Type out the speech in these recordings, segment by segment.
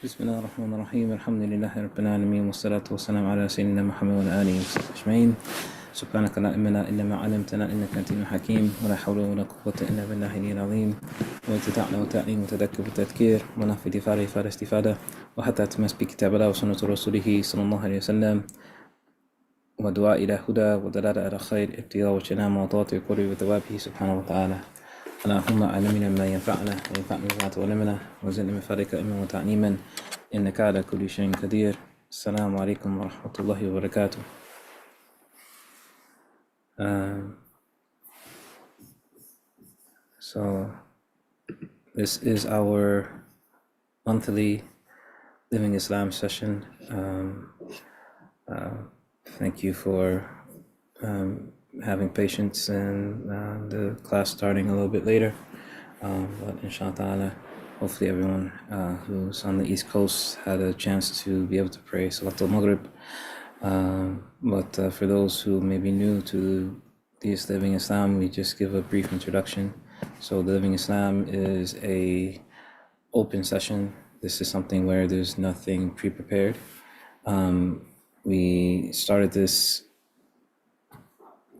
بسم الله الرحمن الرحيم الحمد لله رب العالمين والصلاة والسلام على سيدنا محمد وعلى آله وصحبه أجمعين. سبحانك لا علم لنا إلا ما علمتنا إنك أنت الحكيم ولا حول ولا قوة إلا بالله العلي العظيم. وتتعلم وتعليم وتذكر بالتذكير ونفذ فار استفادة وحتى تمسك كتاب الله وسنة رسوله صلى الله عليه وسلم ودعاء إلى هدى ودلالة على خير ابتغاء وجناء مرضاته وقرب وثوابه سبحانه وتعالى. اللهم علمنا ما ينفعنا وينفعنا بما تعلمنا وزدنا من فضلك علما وتعليما إنك على كل شيء قدير. السلام عليكم ورحمة الله وبركاته. So this is our monthly Living Islam session. Thank you for having patience and the class starting a little bit later. But inshallah, hopefully everyone who's on the East Coast had a chance to be able to pray Salat al-Maghrib. But for those who may be new to this Living Islam, we just give a brief introduction. So the Living Islam is a open session. This is something where there's nothing pre-prepared. We started this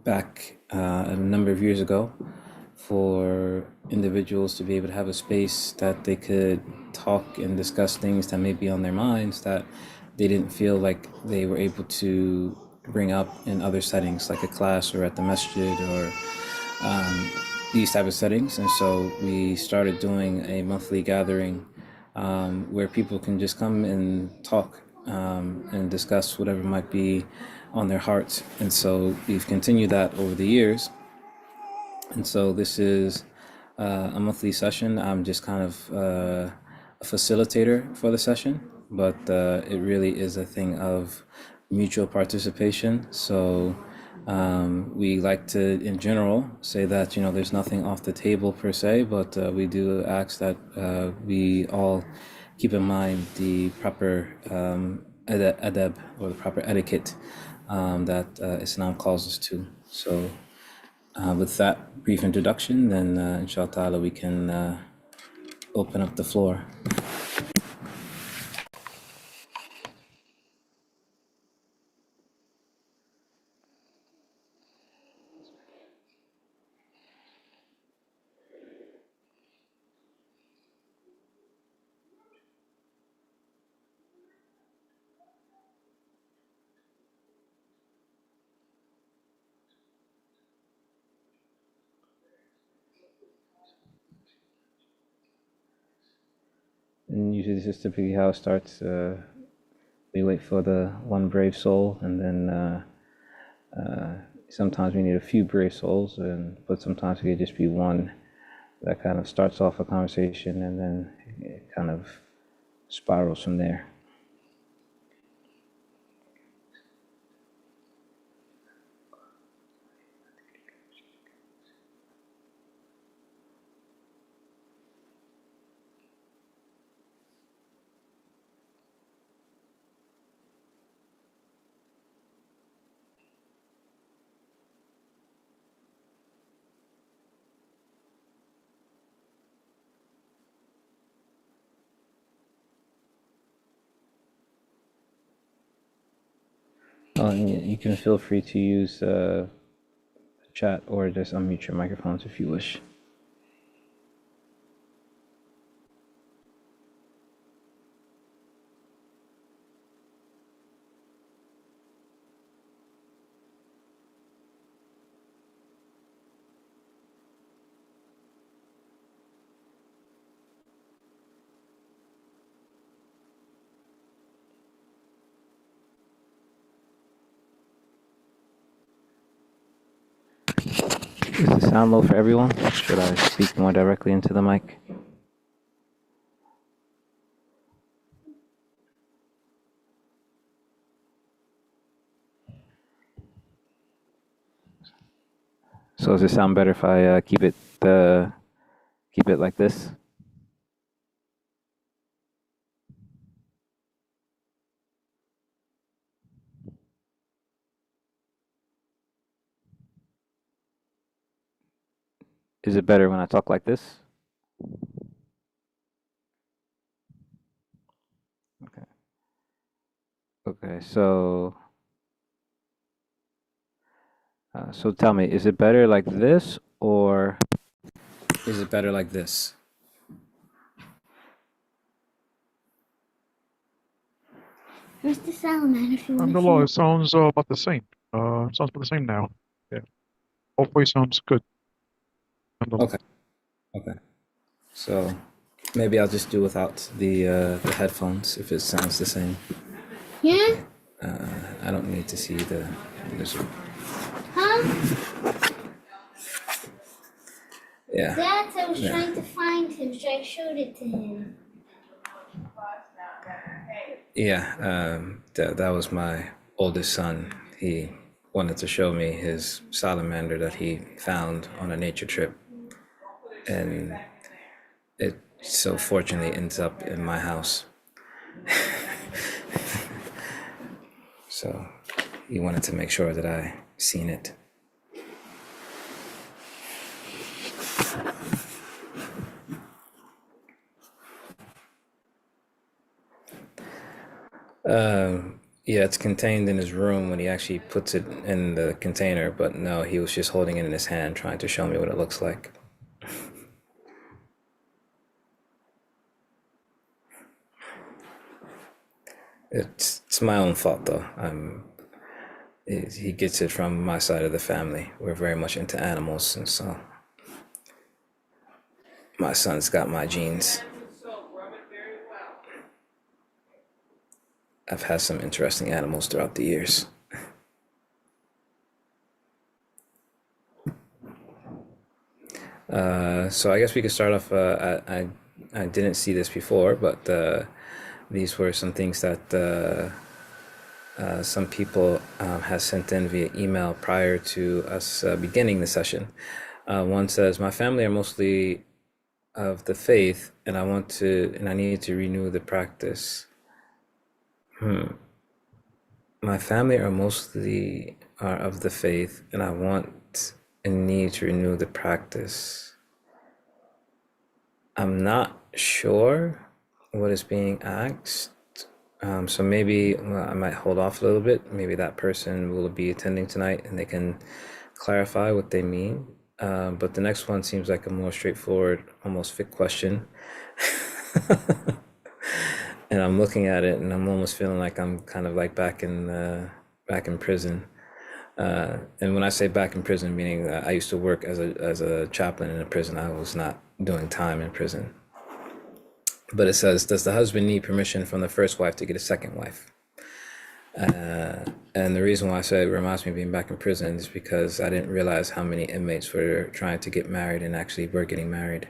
back a number of years ago for individuals to be able to have a space that they could talk and discuss things that may be on their minds that they didn't feel like they were able to bring up in other settings, like a class or at the masjid or these type of settings. And so we started doing a monthly gathering where people can just come and talk and discuss whatever might be on their hearts. And so we've continued that over the years. And so this is a monthly session. I'm just kind of a facilitator for the session, but it really is a thing of mutual participation. So we like to, in general, say that, there's nothing off the table per se, but we do ask that we all keep in mind the proper adab or the proper etiquette that Islam calls us to. So with that brief introduction, then inshallah we can open up the floor. And usually this is typically how it starts. We wait for the one brave soul, and then sometimes we need a few brave souls, but sometimes it could just be one that kind of starts off a conversation, and then it kind of spirals from there. And you can feel free to use the chat or just unmute your microphones if you wish. Is the sound low for everyone? Should I speak more directly into the mic? So does it sound better if I keep it like this? Is it better when I talk like this? Okay, so tell me, is it better like this or is it better like this? Here's the salamander if you want to Alhamdulillah, see it sounds about the same. Sounds about the same now. Yeah. Hopefully sounds good. Alhamdulillah. Okay, okay. So maybe I'll just do without the headphones if it sounds the same. Yeah? I don't need to see the Huh? yeah. Dad, I was Yeah. trying to find him, so I showed it to him. Yeah, that was my oldest son. He wanted to show me his salamander that he found on a nature trip, and it so fortunately ends up in my house. So he wanted to make sure that I seen it. Yeah, it's contained in his room when he actually puts it in the container, but no, he was just holding it in his hand, trying to show me what it looks like. It's my own fault though. He gets it from my side of the family. We're very much into animals, and so my son's got my genes. I've had some interesting animals throughout the years. So I guess we could start off. I didn't see this before, but these were some things that some people have sent in via email prior to us beginning the session. One says, "My family are mostly of the faith, and I need to renew the practice." My family are of the faith, and I want and need to renew the practice. I'm not sure what is being asked. So maybe I might hold off a little bit. Maybe that person will be attending tonight and they can clarify what they mean. But the next one seems like a more straightforward, almost fit question. And I'm looking at it and I'm almost feeling like I'm kind of like back in prison. And when I say back in prison, meaning I used to work as a chaplain in a prison. I was not doing time in prison. But it says, does the husband need permission from the first wife to get a second wife? And the reason why I say it reminds me of being back in prison is because I didn't realize how many inmates were trying to get married and actually were getting married.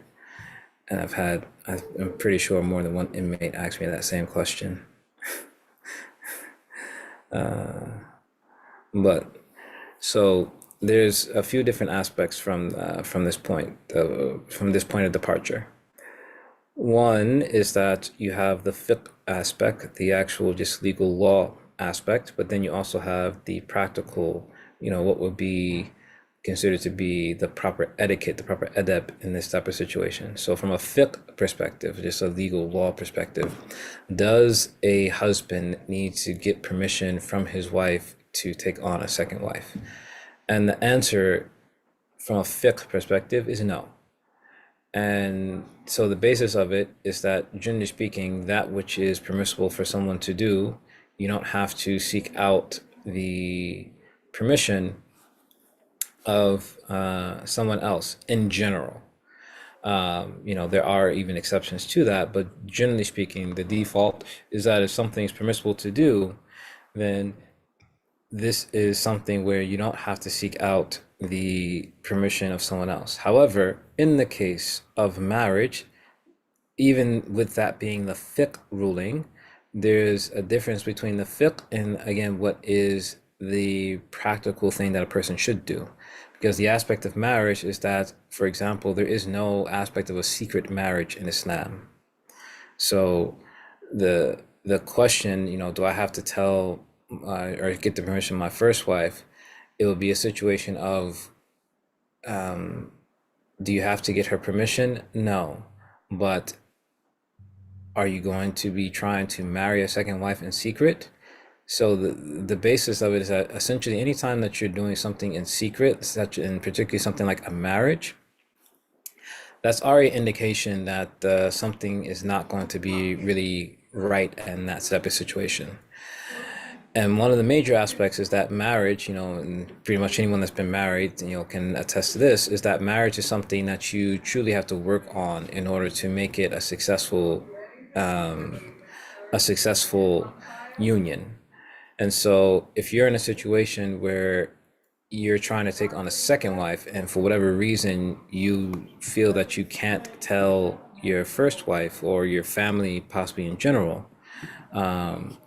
And I'm pretty sure more than one inmate asked me that same question. But so there's a few different aspects from this point of departure. One is that you have the fiqh aspect, the actual just legal law aspect, but then you also have the practical, what would be considered to be the proper etiquette, the proper adab in this type of situation. So from a fiqh perspective, just a legal law perspective, does a husband need to get permission from his wife to take on a second wife? And the answer from a fiqh perspective is no. And so the basis of it is that, generally speaking, that which is permissible for someone to do, you don't have to seek out the permission of someone else in general. There are even exceptions to that, but generally speaking, the default is that if something is permissible to do, then this is something where you don't have to seek out the permission of someone else. However, in the case of marriage, even with that being the fiqh ruling, there's a difference between the fiqh and, again, what is the practical thing that a person should do. Because the aspect of marriage is that, for example, there is no aspect of a secret marriage in Islam. So the question, do I have to tell or get the permission of my first wife? It will be a situation of, do you have to get her permission? No. But are you going to be trying to marry a second wife in secret? So the basis of it is that essentially anytime that you're doing something in secret, such in particularly something like a marriage, that's already indication that something is not going to be really right in that type of situation. And one of the major aspects is that marriage, and pretty much anyone that's been married, can attest to this, is that marriage is something that you truly have to work on in order to make it a successful union. And so if you're in a situation where you're trying to take on a second wife, and for whatever reason you feel that you can't tell your first wife or your family, possibly in general,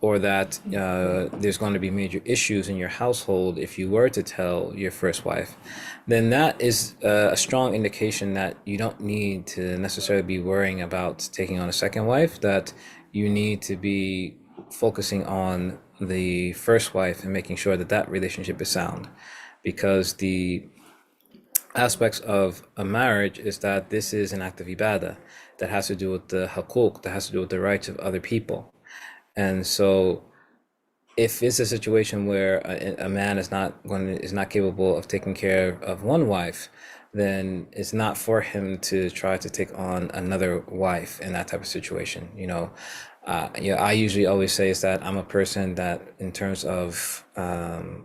or that there's going to be major issues in your household if you were to tell your first wife, then that is a strong indication that you don't need to necessarily be worrying about taking on a second wife, that you need to be focusing on the first wife and making sure that that relationship is sound. Because the aspects of a marriage is that this is an act of ibadah that has to do with the hukuk, that has to do with the rights of other people. And so if it's a situation where a man is not capable of taking care of one wife, then it's not for him to try to take on another wife in that type of situation. I usually always say is that I'm a person that, in terms of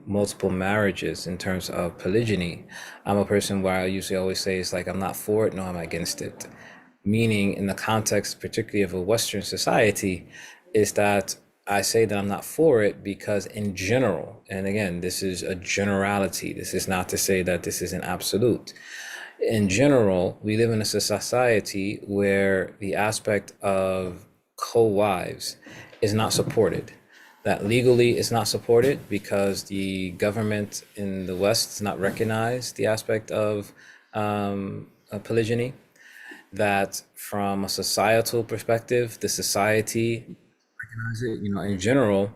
multiple marriages, in terms of polygyny, I'm a person where I usually always say is like, I'm not for it, no, I'm against it. Meaning, in the context, particularly of a Western society, is that I say that I'm not for it because in general, and again, this is a generality, this is not to say that this is an absolute. In general, we live in a society where the aspect of co-wives is not supported. That legally is not supported because the government in the West does not recognize the aspect of polygyny. That from a societal perspective, the society recognize it. In general,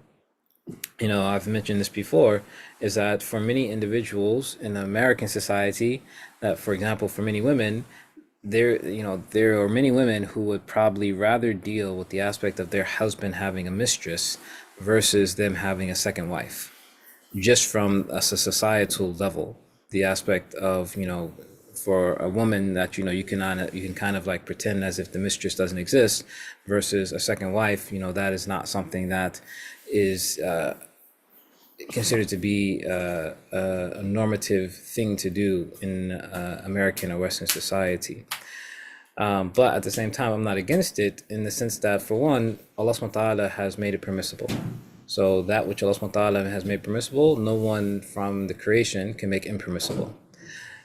I've mentioned this before, is that for many individuals in American society, that for example, for many women, there are many women who would probably rather deal with the aspect of their husband having a mistress versus them having a second wife, just from a societal level. The aspect of, for a woman that, you can kind of like pretend as if the mistress doesn't exist, versus a second wife, that is not something that is considered to be a normative thing to do in American or Western society. But at the same time, I'm not against it, in the sense that, for one, Allah subhanahu wa ta'ala has made it permissible. So that which Allah subhanahu wa ta'ala has made permissible, no one from the creation can make impermissible.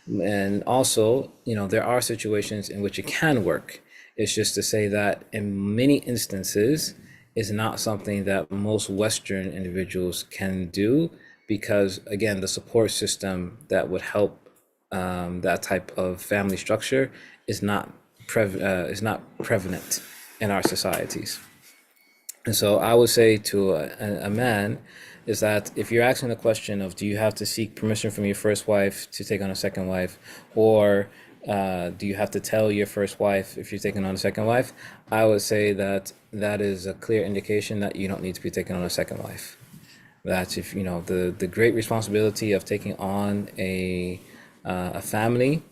And also, there are situations in which it can work. It's just to say that in many instances, is not something that most Western individuals can do, because again, the support system that would help that type of family structure is not prevalent in our societies. And so I would say to a man is that if you're asking the question of, do you have to seek permission from your first wife to take on a second wife, or do you have to tell your first wife if you're taking on a second wife, I would say that that is a clear indication that you don't need to be taking on a second wife. That's, if the great responsibility of taking on a family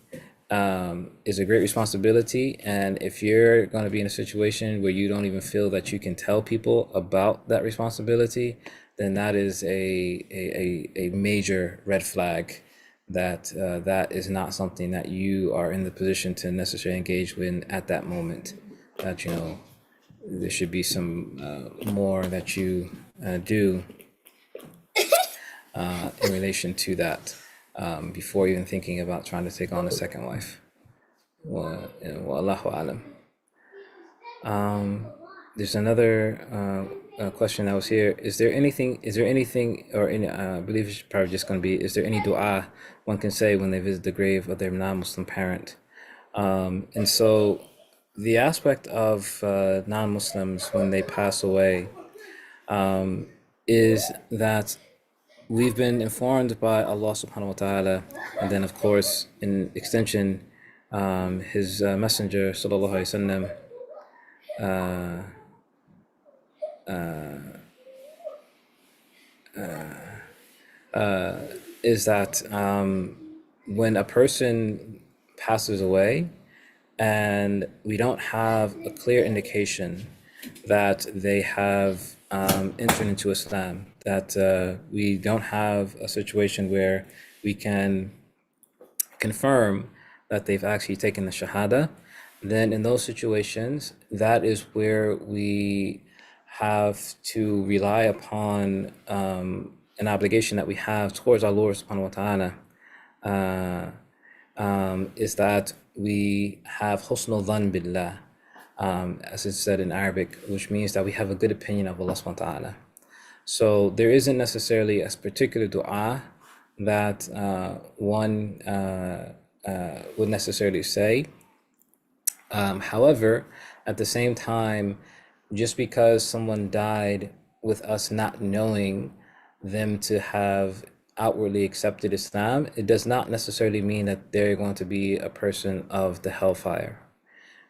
is a great responsibility. And if you're going to be in a situation where you don't even feel that you can tell people about that responsibility, then that is a major red flag, that that is not something that you are in the position to necessarily engage with at that moment. That there should be some more that you do in relation to that, before even thinking about trying to take on a second wife. Wallahu alam. There's another question that was here. Is there anything, or any, I believe it's probably just going to be, is there any dua one can say when they visit the grave of their non-Muslim parent? And so the aspect of non-Muslims when they pass away is that we've been informed by Allah subhanahu wa ta'ala, and then of course in extension his messenger sallallahu alaihi wasallam, is that when a person passes away and we don't have a clear indication that they have entered into Islam, that we don't have a situation where we can confirm that they've actually taken the Shahada, then in those situations, that is where we have to rely upon an obligation that we have towards our Lord subhanahu wa ta'ala, is that we have husnul dhan billah, as it's said in Arabic, which means that we have a good opinion of Allah subhanahu wa ta'ala. So there isn't necessarily a particular dua that one would necessarily say. However, at the same time, just because someone died with us not knowing them to have outwardly accepted Islam, it does not necessarily mean that they're going to be a person of the hellfire.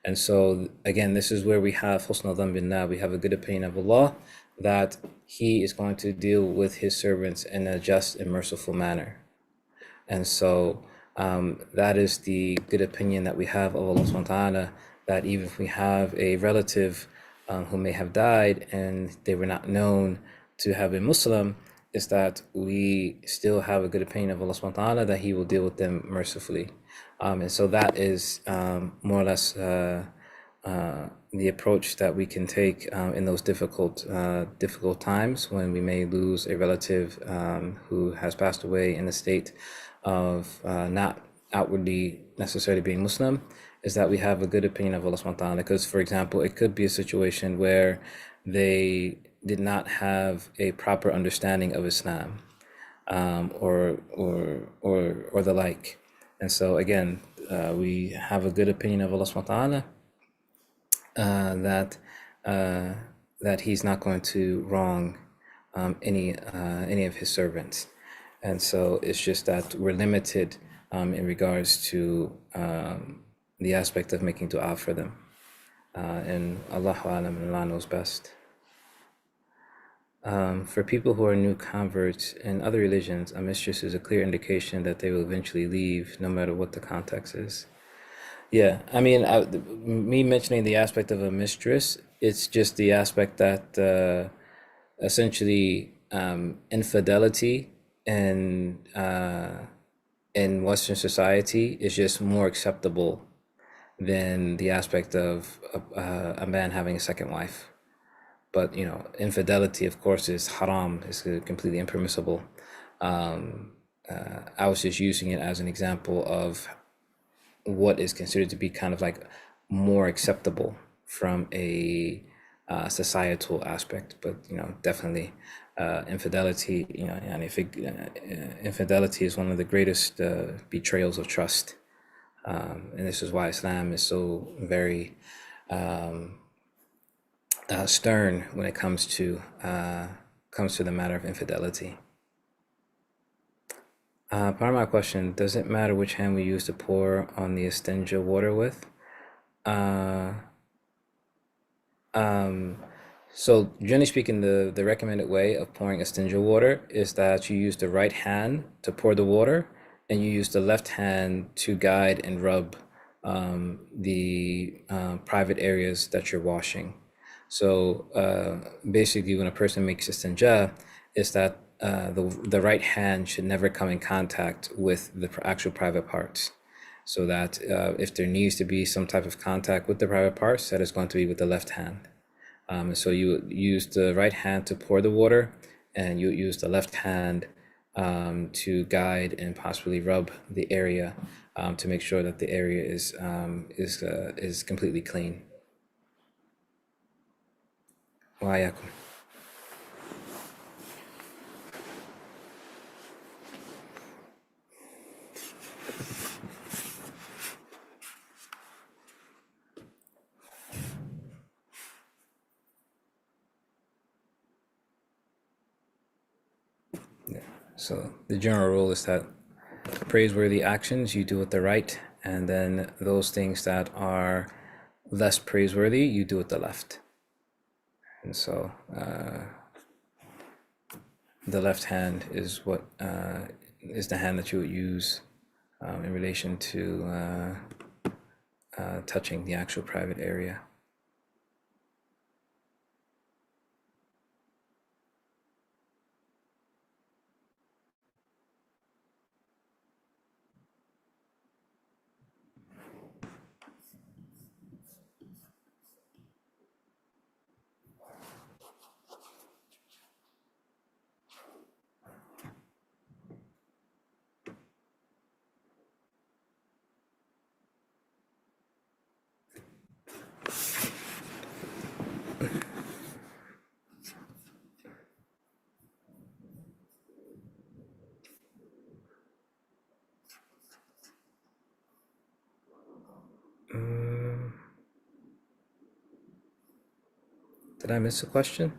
And so, again, this is where we have husnul dhan billah, we have a good opinion of Allah, that He is going to deal with His servants in a just and merciful manner. And so that is the good opinion that we have of Allah subhanahu wa ta'ala, that even if we have a relative who may have died and they were not known to have been Muslim, is that we still have a good opinion of Allah subhanahu wa ta'ala, that He will deal with them mercifully. And so that is more or less the approach that we can take in those difficult times when we may lose a relative who has passed away in a state of not outwardly necessarily being Muslim, is that we have a good opinion of Allah subhanahu wa ta'ala. Because, for example, it could be a situation where they did not have a proper understanding of Islam, or the like. And so again, we have a good opinion of Allah subhanahu wa ta'ala, that He's not going to wrong any of His servants. And so it's just that we're limited in regards to the aspect of making dua for them. And Allahu Alam, and Allah knows best. For people who are new converts in other religions, a mistress is a clear indication that they will eventually leave, no matter what the context is. Yeah, I mean, me mentioning the aspect of a mistress, it's just the aspect that essentially infidelity in Western society is just more acceptable than the aspect of a man having a second wife. But infidelity, of course, is haram. It's completely impermissible. I was just using it as an example of what is considered to be kind of like more acceptable from a societal aspect. But definitely infidelity. And if infidelity is one of the greatest betrayals of trust, and this is why Islam is so very stern when it comes to the matter of infidelity. Part of my question: does it matter which hand we use to pour on the Istinja water with? So generally speaking, the recommended way of pouring Istinja water is that you use the right hand to pour the water, and you use the left hand to guide and rub the private areas that you're washing. So basically, when a person makes Istinja, is that the right hand should never come in contact with the actual private parts. So that if there needs to be some type of contact with the private parts, that is going to be with the left hand. So you use the right hand to pour the water, and you use the left hand to guide and possibly rub the area to make sure that the area is completely clean. Wa'ayakum. So the general rule is that praiseworthy actions you do with the right, and then those things that are less praiseworthy you do with the left. And so the left hand is what is the hand that you would use in relation to touching the actual private area. Did I miss a question?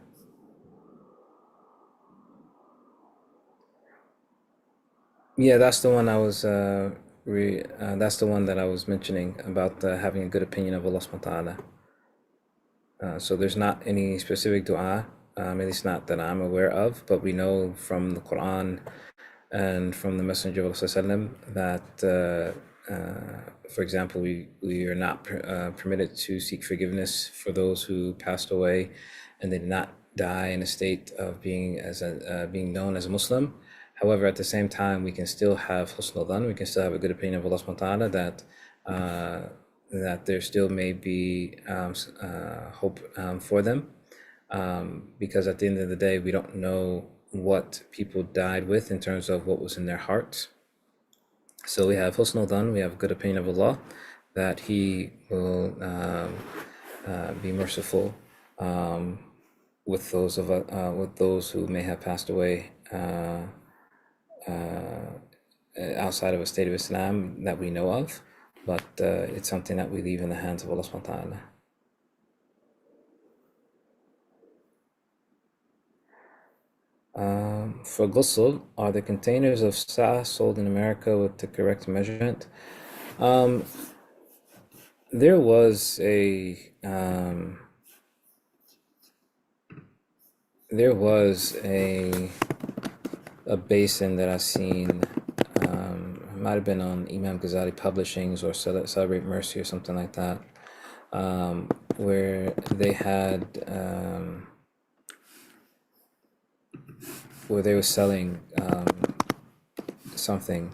Yeah, that's the one I was that's the one that I was mentioning about having a good opinion of Allah subhanahu wa ta'ala. So there's not any specific dua, at least not that I'm aware of, but we know from the Quran and from the Messenger of Allah sallallahu alaihi wasallam that for example, we are not permitted to seek forgiveness for those who passed away and they did not die in a state of being known as a Muslim. However, at the same time, we can still have husnul dhan, we can still have a good opinion of Allah subhanahu wa ta'ala that there still may be hope for them, because at the end of the day, we don't know what people died with in terms of what was in their hearts. So we have husnul dhan, we have good opinion of Allah, that He will be merciful with those who may have passed away outside of a state of Islam that we know of, but it's something that we leave in the hands of Allah subhanahu wa ta'ala. For ghusl, are the containers of sa sold in America with the correct measurement? There was a basin that I seen. It might have been on Imam Ghazali Publishings or Celebrate Mercy or something like that, where they had where they were selling something.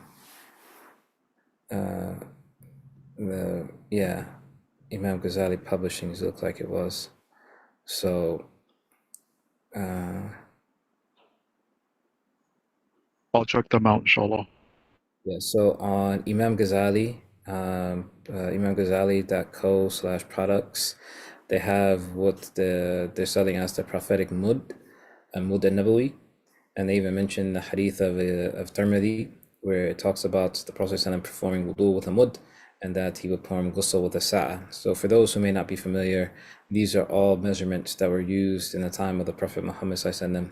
Imam Ghazali Publishings looked like it was. So I'll check them out, inshallah. yeah, so on Imam Ghazali, imamghazali.co/products, they have what they're selling as the prophetic mud al-Nabawi, and they even mention the hadith of Tirmidhi, where it talks about the Prophet ﷺ performing wudu with a mud, and that he would perform ghusl with a sa'a. So for those who may not be familiar, these are all measurements that were used in the time of the Prophet Muhammad ﷺ,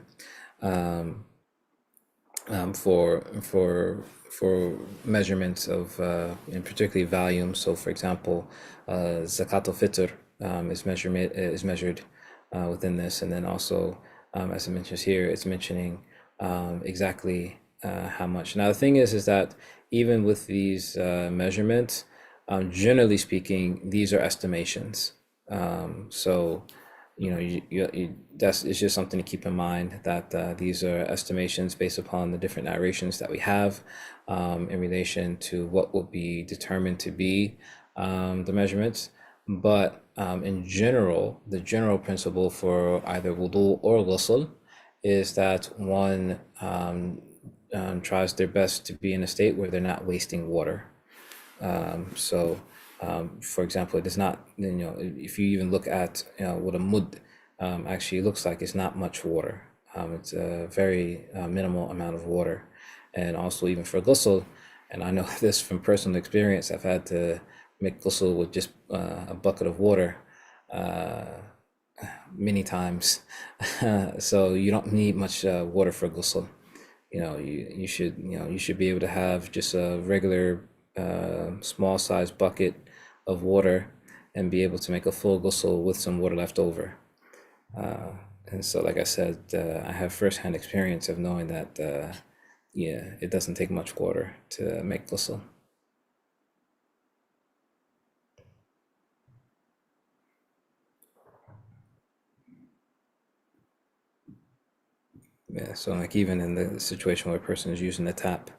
for measurements of in particularly volume. So for example, zakat al-fitr is measured within this, and then also as it mentions here, it's mentioning exactly how much. Now the thing is that even with these measurements, generally speaking, these are estimations. So it's just something to keep in mind, that these are estimations based upon the different narrations that we have in relation to what will be determined to be the measurements. But in general, the general principle for either wudu or ghusl is that one tries their best to be in a state where they're not wasting water. For example, it is not, if you even look at what a mud actually looks like, it's not much water. It's a very minimal amount of water. And also even for ghusl, and I know this from personal experience, I've had to make ghusl with just a bucket of water many times. So you don't need much water for ghusl. You should be able to have just a regular small size bucket of water and be able to make a full ghusl with some water left over. And so, like I said, I have firsthand experience of knowing that, yeah, it doesn't take much water to make ghusl. Yeah, so like even in the situation where a person is using the tap,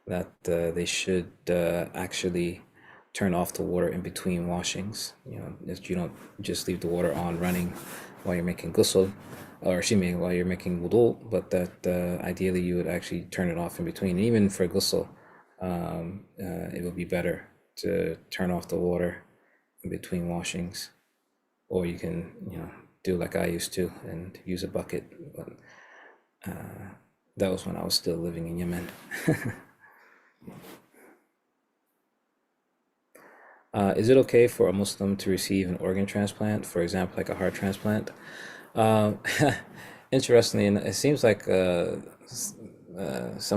that they should actually turn off the water in between washings. You know, if you don't just leave the water on running while you're making ghusl, or shimi while you're making wudu, but that ideally you would actually turn it off in between. Even for ghusl, it would be better to turn off the water in between washings, or you can, you know, do like I used to and use a bucket. But that was when I was still living in Yemen. Is it okay for a Muslim to receive an organ transplant, for example, like a heart transplant? Um, Interestingly, and it seems like some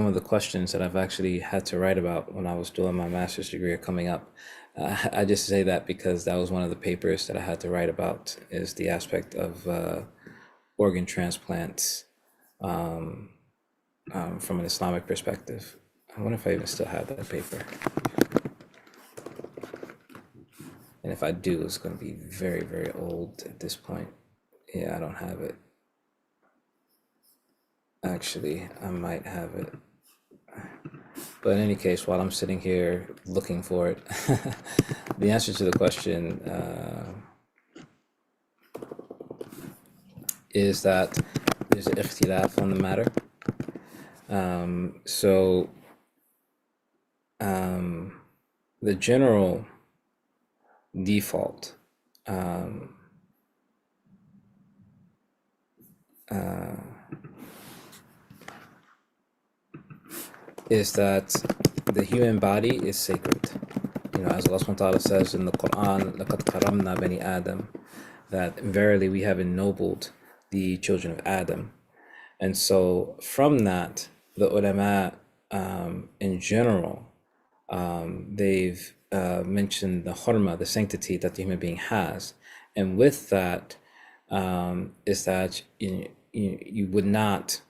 of the questions that I've actually had to write about when I was doing my master's degree are coming up. I just say that because that was one of the papers that I had to write about, is the aspect of organ transplants from an Islamic perspective. I wonder if I even still have that paper. And if I do, it's going to be very, very old at this point. Yeah, I don't have it. Actually, I might have it. But in any case, while I'm sitting here looking for it, the answer to the question is that there's an ikhtilaf on the matter. So the general default is that the human body is sacred. You know, as Allah subhanahu wa ta'ala says in the Quran, لَقَدْ كَرَمْنَا بَنِي آدَمَ, that verily we have ennobled the children of Adam. And so from that, the ulama in general, they've mentioned the hurma, the sanctity that the human being has. And with that, is that you would not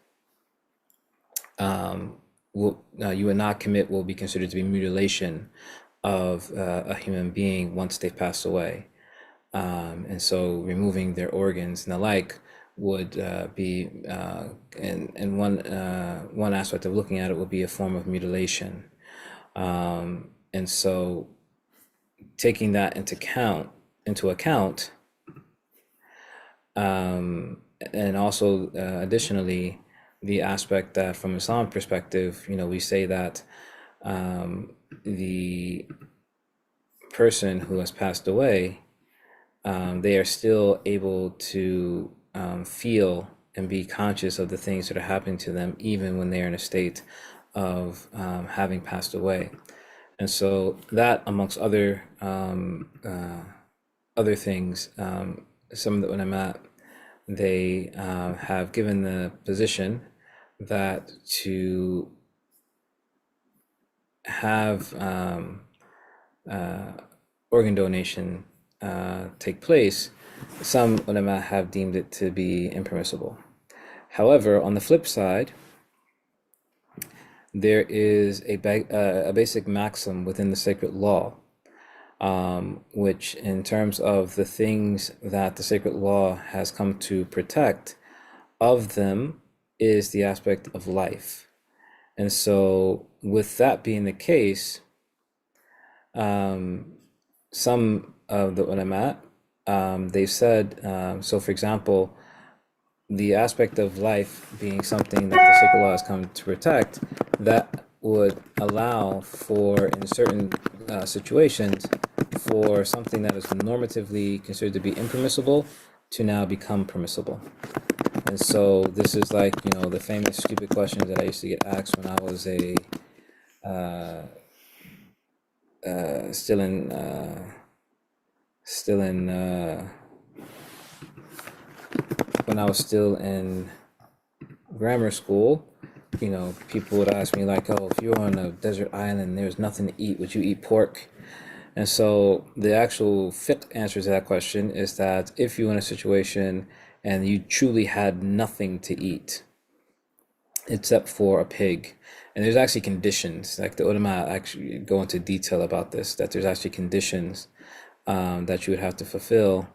you would not commit what will be considered to be mutilation of a human being once they've passed away. And so removing their organs and the like would be, and one aspect of looking at it would be a form of mutilation. And so taking that into account, and also additionally, the aspect that from Islam perspective, you know, we say that the person who has passed away, they are still able to feel and be conscious of the things that are happening to them, even when they're in a state of having passed away. And so that, amongst other things, some of the ulama, they have given the position that to have organ donation take place, some ulama have deemed it to be impermissible. However, on the flip side, there is a basic maxim within the sacred law, which in terms of the things that the sacred law has come to protect, of them is the aspect of life. And so with that being the case, some of the ulama, they've said, so for example, the aspect of life being something that the sacred law has come to protect, that would allow for, in certain situations, for something that is normatively considered to be impermissible to now become permissible. And so this is like, you know, the famous stupid questions that I used to get asked when I was when I was still in grammar school. You know, people would ask me like, oh, if you were on a desert island and there's nothing to eat, would you eat pork? And so the actual fiqh answer to that question is that if you're in a situation and you truly had nothing to eat except for a pig, and there's actually conditions, like the ulama actually go into detail about this, that there's actually conditions that you would have to fulfill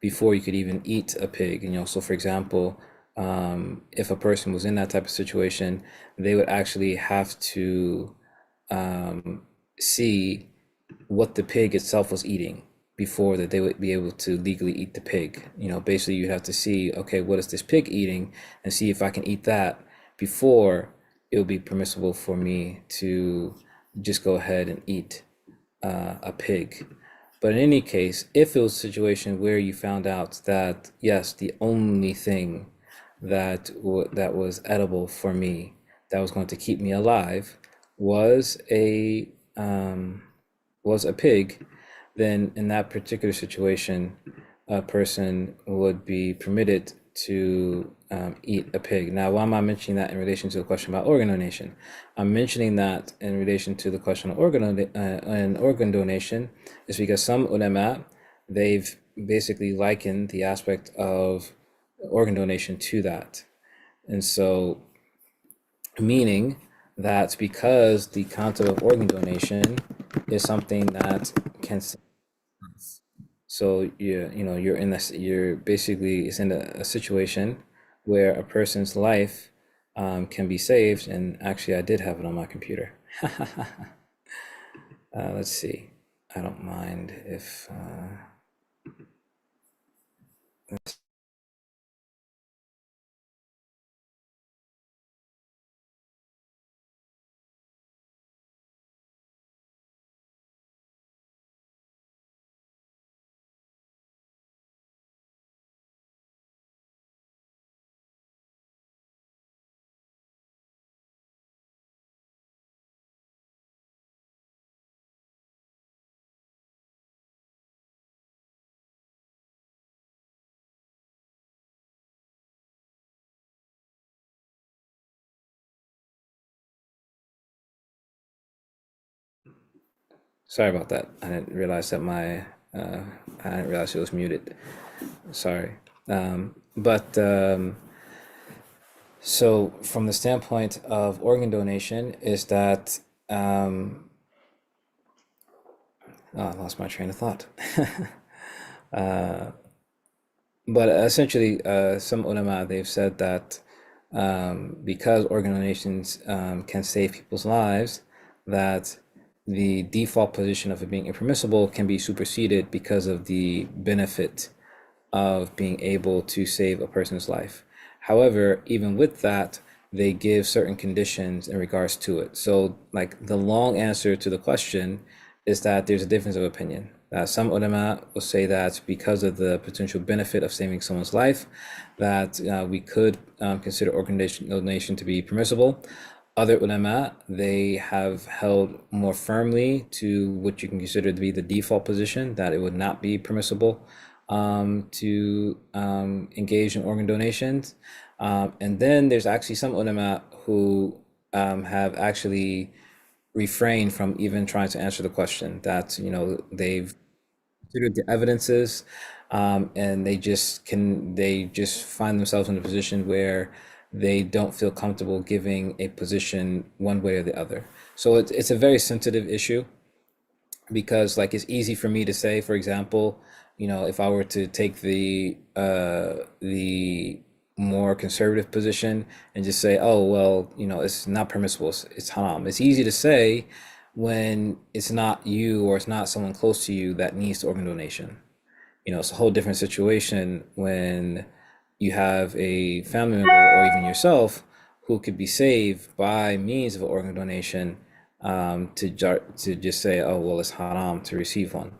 before you could even eat a pig. And, so for example, if a person was in that type of situation, they would actually have to see what the pig itself was eating before that they would be able to legally eat the pig. Basically you'd have to see, okay, what is this pig eating, and see if I can eat that before it would be permissible for me to just go ahead and eat a pig. But in any case, if it was a situation where you found out that yes, the only thing that was edible for me, that was going to keep me alive, was a pig, then in that particular situation, a person would be permitted to eat a pig. Now, why am I mentioning that in relation to the question about organ donation? I'm mentioning that in relation to the question of organ donation is because some ulama, they've basically likened the aspect of organ donation to that. And so, meaning that because the concept of organ donation is something that can, so you're in this, you're basically, it's in a situation where a person's life can be saved. And actually I did have it on my computer. Let's see, I don't mind if sorry about that. I didn't realize that I didn't realize it was muted. Sorry. But so from the standpoint of organ donation is that oh, I lost my train of thought. But essentially, some ulama, they've said that because organ donations can save people's lives, that the default position of it being impermissible can be superseded because of the benefit of being able to save a person's life. However, even with that, they give certain conditions in regards to it. So, like, the long answer to the question is that there's a difference of opinion. Some ulama will say that because of the potential benefit of saving someone's life, that we could consider organ donation to be permissible. Other ulama, they have held more firmly to what you can consider to be the default position, that it would not be permissible to engage in organ donations. And then there's actually some ulama who have actually refrained from even trying to answer the question, that they've considered the evidences, and they just find themselves in a position where they don't feel comfortable giving a position one way or the other. So it's a very sensitive issue, because like it's easy for me to say, for example, if I were to take the more conservative position and just say, oh well, it's not permissible, it's haram. It's easy to say when it's not you, or it's not someone close to you that needs the organ donation. It's a whole different situation when you have a family member or even yourself who could be saved by means of an organ donation, to just say, oh well, it's haram to receive one.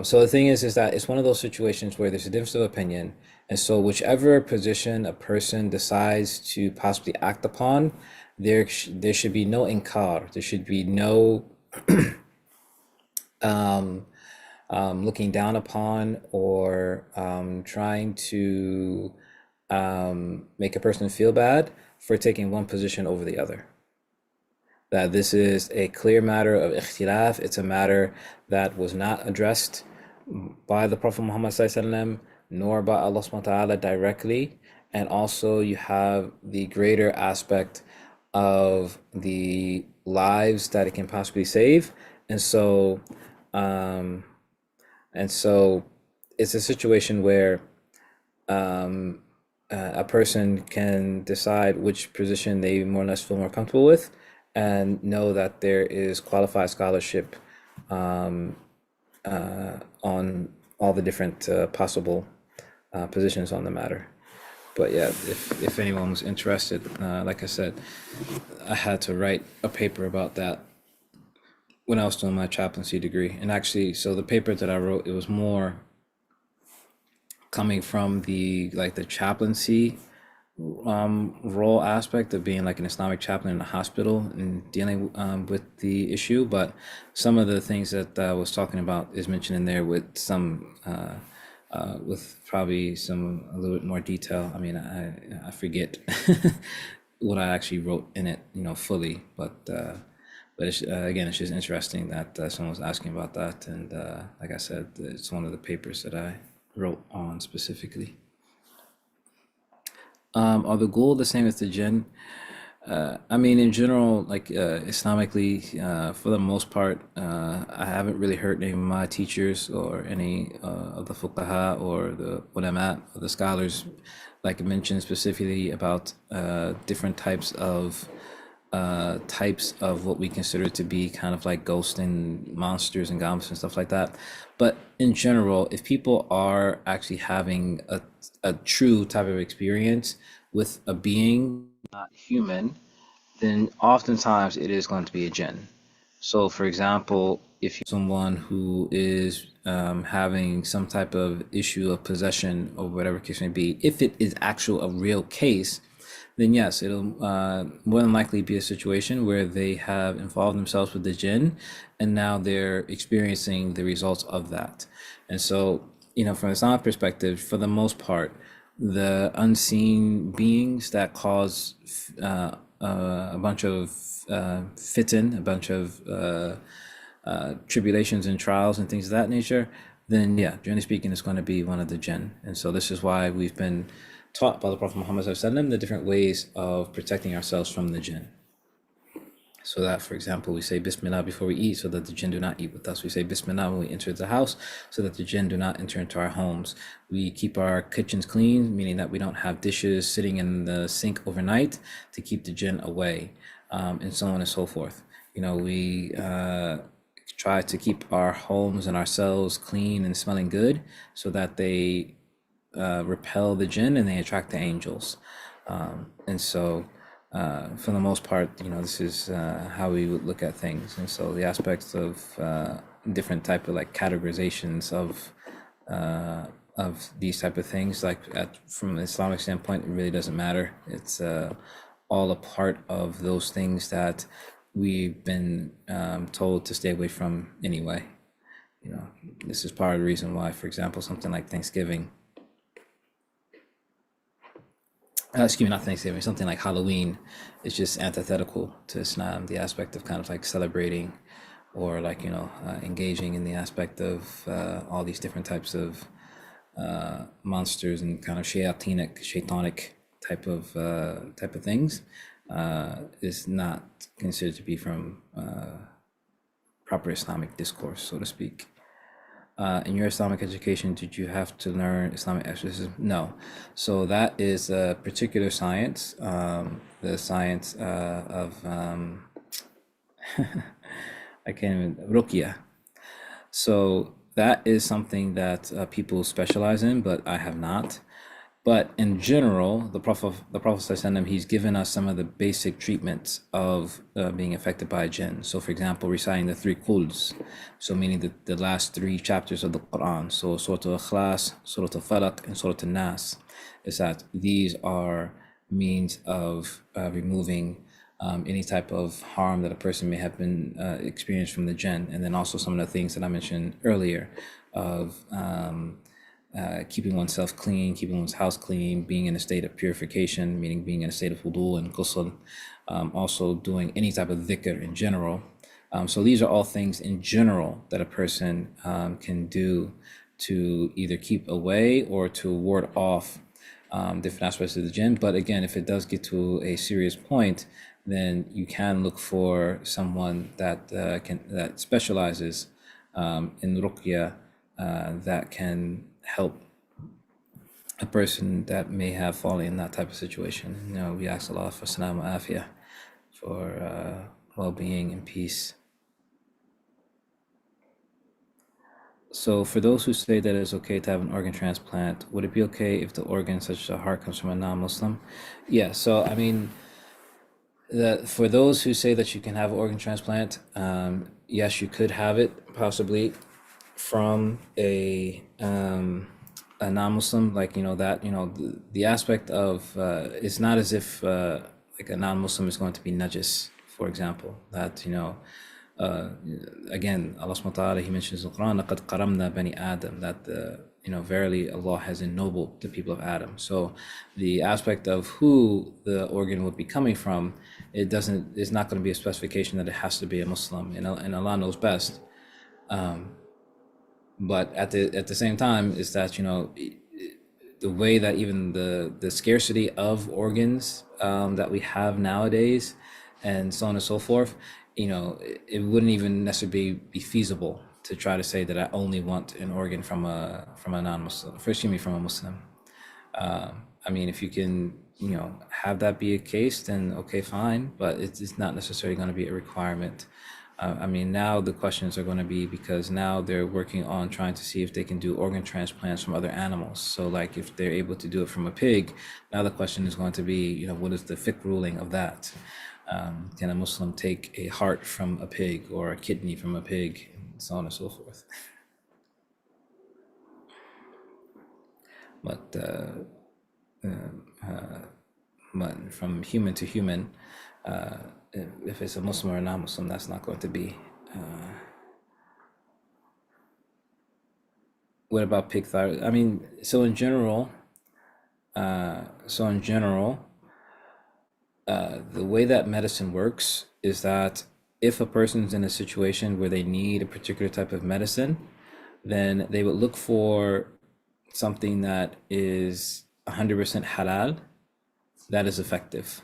So the thing is that it's one of those situations where there's a difference of opinion, and so whichever position a person decides to possibly act upon, there should be no inkar. There should be no looking down upon, or trying to make a person feel bad for taking one position over the other. that this is a clear matter of ikhtilaf. It's a matter that was not addressed by the Prophet Muhammad ﷺ, nor by Allah subhanahu wa ta'ala directly. And also you have the greater aspect of the lives that it can possibly save. And so it's a situation where a person can decide which position they more or less feel more comfortable with, and know that there is qualified scholarship on all the different possible positions on the matter. But yeah, if anyone was interested, like I said, I had to write a paper about that when I was doing my chaplaincy degree. And actually, so the paper that I wrote, it was more coming from the chaplaincy role aspect of being like an Islamic chaplain in a hospital and dealing with the issue. But some of the things that I was talking about is mentioned in there with some with probably some a little bit more detail. I mean, I forget what I actually wrote in it, fully, but it's, again, it's just interesting that someone was asking about that, and like I said, it's one of the papers that I wrote on specifically. Are the ghoul the same as the jinn? I mean, in general, like Islamically, for the most part, I haven't really heard any of my teachers or any of the fuqaha or the ulama or the scholars like mention specifically about different types of what we consider to be kind of like ghosts and monsters and goblins and stuff like that. But in general, if people are actually having a true type of experience with a being not human, then oftentimes it is going to be a jinn. So for example, if you're someone who is having some type of issue of possession or whatever case may be, if it is a real case, then yes, it'll more than likely be a situation where they have involved themselves with the jinn, and now they're experiencing the results of that. And so, from an Islamic perspective, for the most part, the unseen beings that cause a bunch of fitan, a bunch of tribulations and trials and things of that nature, then yeah, generally speaking, it's going to be one of the jinn. And so this is why we've been taught by the Prophet Muhammad ﷺ the different ways of protecting ourselves from the jinn. So that, for example, we say Bismillah before we eat so that the jinn do not eat with us. We say Bismillah when we enter the house so that the jinn do not enter into our homes. We keep our kitchens clean, meaning that we don't have dishes sitting in the sink overnight to keep the jinn away, and so on and so forth. We try to keep our homes and ourselves clean and smelling good so that they repel the jinn and they attract the angels. And so for the most part, this is how we would look at things. And so the aspects of different type of like categorizations of these type of things, like from an Islamic standpoint, it really doesn't matter. It's all a part of those things that we've been told to stay away from anyway. This is part of the reason why, for example, something like Thanksgiving, not Thanksgiving, something like Halloween is just antithetical to Islam, the aspect of kind of like celebrating or like, engaging in the aspect of all these different types of monsters and kind of shaitanic type of things is not considered to be from proper Islamic discourse, so to speak. In your Islamic education, did you have to learn Islamic exorcism? No. So that is a particular science, the science of, I can't even, Ruqyah. So that is something that people specialize in, but I have not. But in general, the Prophet ﷺ, he's given us some of the basic treatments of being affected by a jinn. So for example, reciting the 3 quls, so meaning the last 3 chapters of the Quran. So Surah Al-Ikhlas, Surah Al-Falaq, and Surah Al-Nas, is that these are means of removing any type of harm that a person may have been experienced from the jinn. And then also some of the things that I mentioned earlier of keeping oneself clean, keeping one's house clean, being in a state of purification, meaning being in a state of wudu and ghusl, also doing any type of dhikr in general. So these are all things in general that a person can do to either keep away or to ward off different aspects of the jinn. But again, if it does get to a serious point, then you can look for someone that that specializes in ruqyah, that can help a person that may have fallen in that type of situation. You know, we ask Allah for salam wa afiyah, for well-being and peace. So for those who say that it's okay to have an organ transplant, would it be okay if the organ, such as a heart, comes from a non-Muslim? Yeah, so I mean, for those who say that you can have an organ transplant, yes, you could have it possibly from a non-Muslim, like, you know, that, you know, the aspect of it's not as if like a non-Muslim is going to be najis, for example, that, you know, again, Allah subhanahu wa ta'ala, he mentions in the Quran, لَقَدْ قَرَمْنَا بَنِي Adam, that you know, verily Allah has ennobled the people of Adam. So the aspect of who the organ would be coming from, it's not going to be a specification that it has to be a Muslim, and Allah knows best. But at the same time, is that, you know, the way that even the scarcity of organs that we have nowadays, and so on and so forth, you know, it wouldn't even necessarily be feasible to try to say that I only want an organ from a non-Muslim, from a Muslim. I mean, if you can, you know, have that be a case, then okay, fine, but it's not necessarily going to be a requirement. I mean, now the questions are going to be, because now they're working on trying to see if they can do organ transplants from other animals. So like if they're able to do it from a pig, now the question is going to be, you know, what is the fiqh ruling of that? Can a Muslim take a heart from a pig or a kidney from a pig, and so on and so forth? But from human to human, if it's a Muslim or a non-Muslim, that's not going to be. What about pig thyroid? I mean, so in general, the way that medicine works is that if a person's in a situation where they need a particular type of medicine, then they would look for something that is 100% halal, that is effective.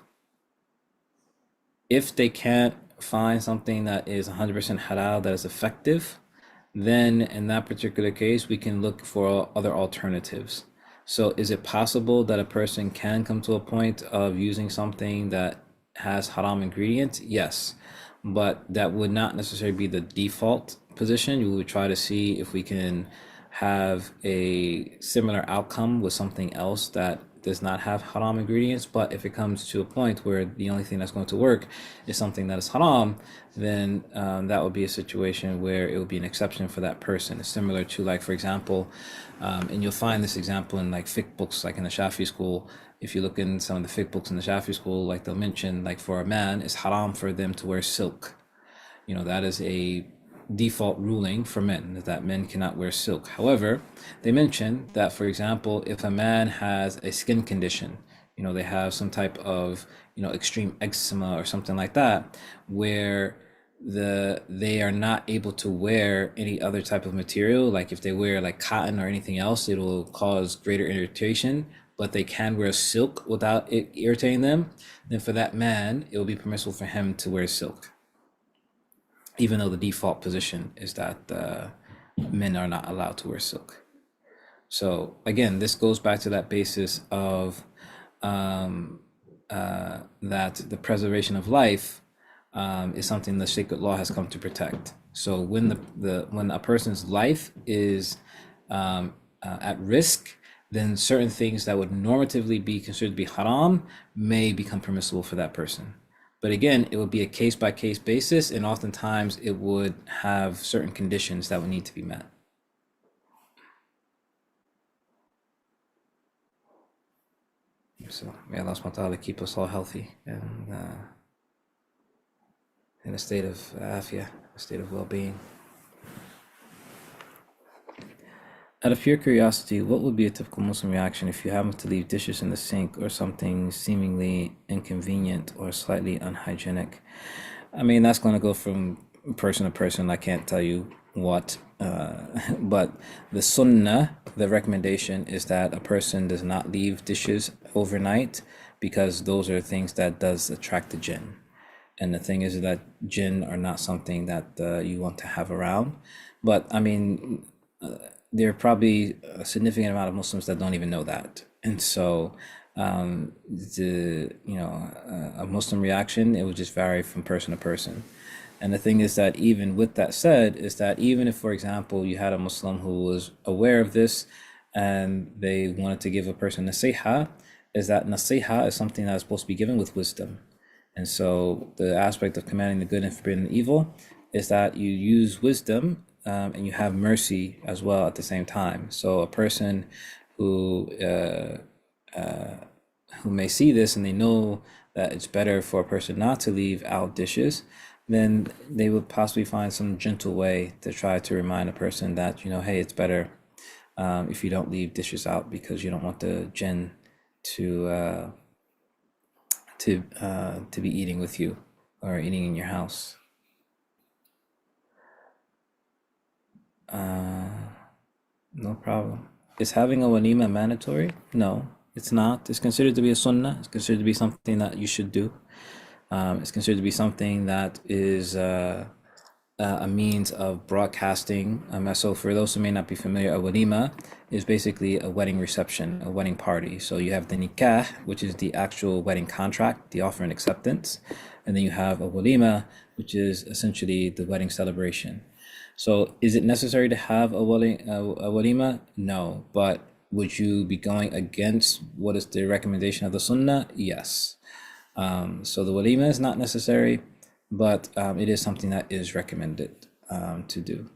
If they can't find something that is 100% halal that is effective, then in that particular case, we can look for other alternatives. So is it possible that a person can come to a point of using something that has haram ingredients? Yes, but that would not necessarily be the default position. We would try to see if we can have a similar outcome with something else that does not have haram ingredients. But if it comes to a point where the only thing that's going to work is something that is haram, then that would be a situation where it would be an exception for that person. It's similar to, like, for example, and you'll find this example in like fiqh books, like in the Shafi school. If you look in some of the fiqh books in the Shafi school, like they'll mention, like, for a man, it's haram for them to wear silk. You know, that is a default ruling for men, that men cannot wear silk. However, they mention that, for example, if a man has a skin condition, you know, they have some type of, you know, extreme eczema or something like that, where they are not able to wear any other type of material, like if they wear like cotton or anything else, it will cause greater irritation, but they can wear silk without it irritating them, then for that man, it will be permissible for him to wear silk, even though the default position is that men are not allowed to wear silk. So again, this goes back to that basis of that the preservation of life is something the sacred law has come to protect. So when when a person's life is at risk, then certain things that would normatively be considered to be haram may become permissible for that person. But again, it would be a case-by-case basis, and oftentimes it would have certain conditions that would need to be met. So may Allah subhanahu wa ta'ala keep us all healthy and in a state of afiyah, a state of well-being. Out of pure curiosity, what would be a typical Muslim reaction if you happen to leave dishes in the sink or something seemingly inconvenient or slightly unhygienic? I mean, that's going to go from person to person. I can't tell you what, but the sunnah, the recommendation is that a person does not leave dishes overnight because those are things that does attract the jinn. And the thing is that jinn are not something that you want to have around. But I mean, there are probably a significant amount of Muslims that don't even know that. And so a Muslim reaction, it would just vary from person to person. And the thing is that even with that said, is that even if, for example, you had a Muslim who was aware of this and they wanted to give a person nasiha, is that nasiha is something that is supposed to be given with wisdom. And so the aspect of commanding the good and forbidding the evil is that you use wisdom and you have mercy as well at the same time. So a person who may see this and they know that it's better for a person not to leave out dishes, then they would possibly find some gentle way to try to remind a person that, hey, it's better if you don't leave dishes out because you don't want the jinn to be eating with you or eating in your house. No problem. Is having a walima mandatory? No, it's not. It's considered to be a sunnah. It's considered to be something that you should do. It's considered to be something that is a means of broadcasting. So for those who may not be familiar, a walima is basically a wedding reception, a wedding party. So you have the nikah, which is the actual wedding contract, the offer and acceptance. And then you have a walima, which is essentially the wedding celebration. So is it necessary to have a walima? No. But would you be going against what is the recommendation of the sunnah? Yes. So the walima is not necessary, but it is something that is recommended to do.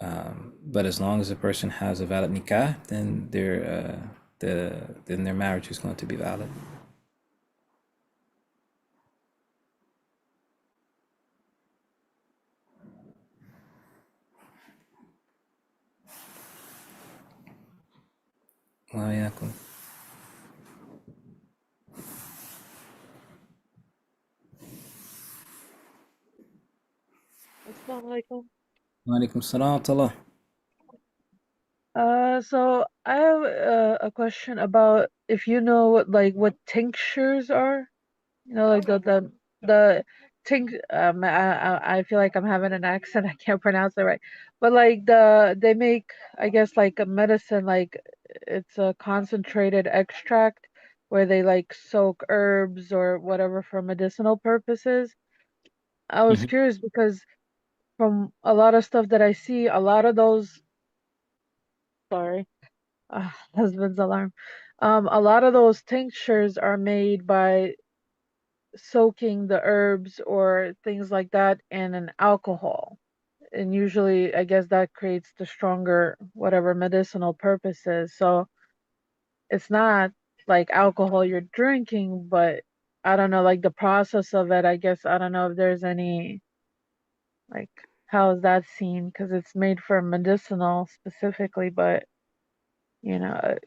But as long as the person has a valid nikah, then their marriage is going to be valid. وإياكم. Assalamualaikum. وعليكم السلام ورحمة الله. So I have a question about if you know what tinctures are. Like the tink. I feel like I'm having an accent. I can't pronounce it right. But like they make, I guess, like a medicine. Like it's a concentrated extract where they like soak herbs or whatever for medicinal purposes. I was curious because from a lot of stuff that I see, a lot of those. Sorry. Husband's alarm. A lot of those tinctures are made by soaking the herbs or things like that in an alcohol. And usually, I guess that creates the stronger, whatever medicinal purposes. So it's not like alcohol you're drinking, but I don't know, like the process of it, I guess, I don't know if there's any, like, how is that seen? Because it's made for medicinal specifically, but, you know,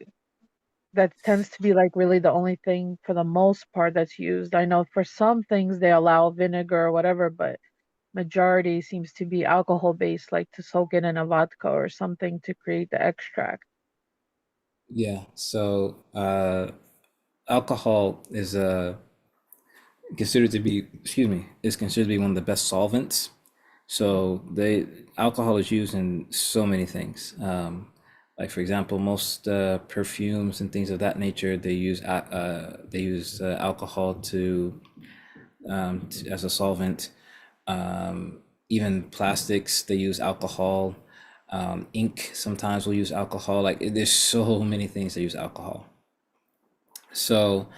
that tends to be like really the only thing for the most part that's used. I know for some things they allow vinegar or whatever, but majority seems to be alcohol based, like to soak it in a vodka or something to create the extract. Yeah. So alcohol is considered to be, excuse me, is considered to be one of the best solvents. So alcohol is used in so many things. Like for example, most perfumes and things of that nature, they use alcohol as a solvent. Even plastics, they use alcohol. Ink sometimes will use alcohol. Like there's so many things that use alcohol. So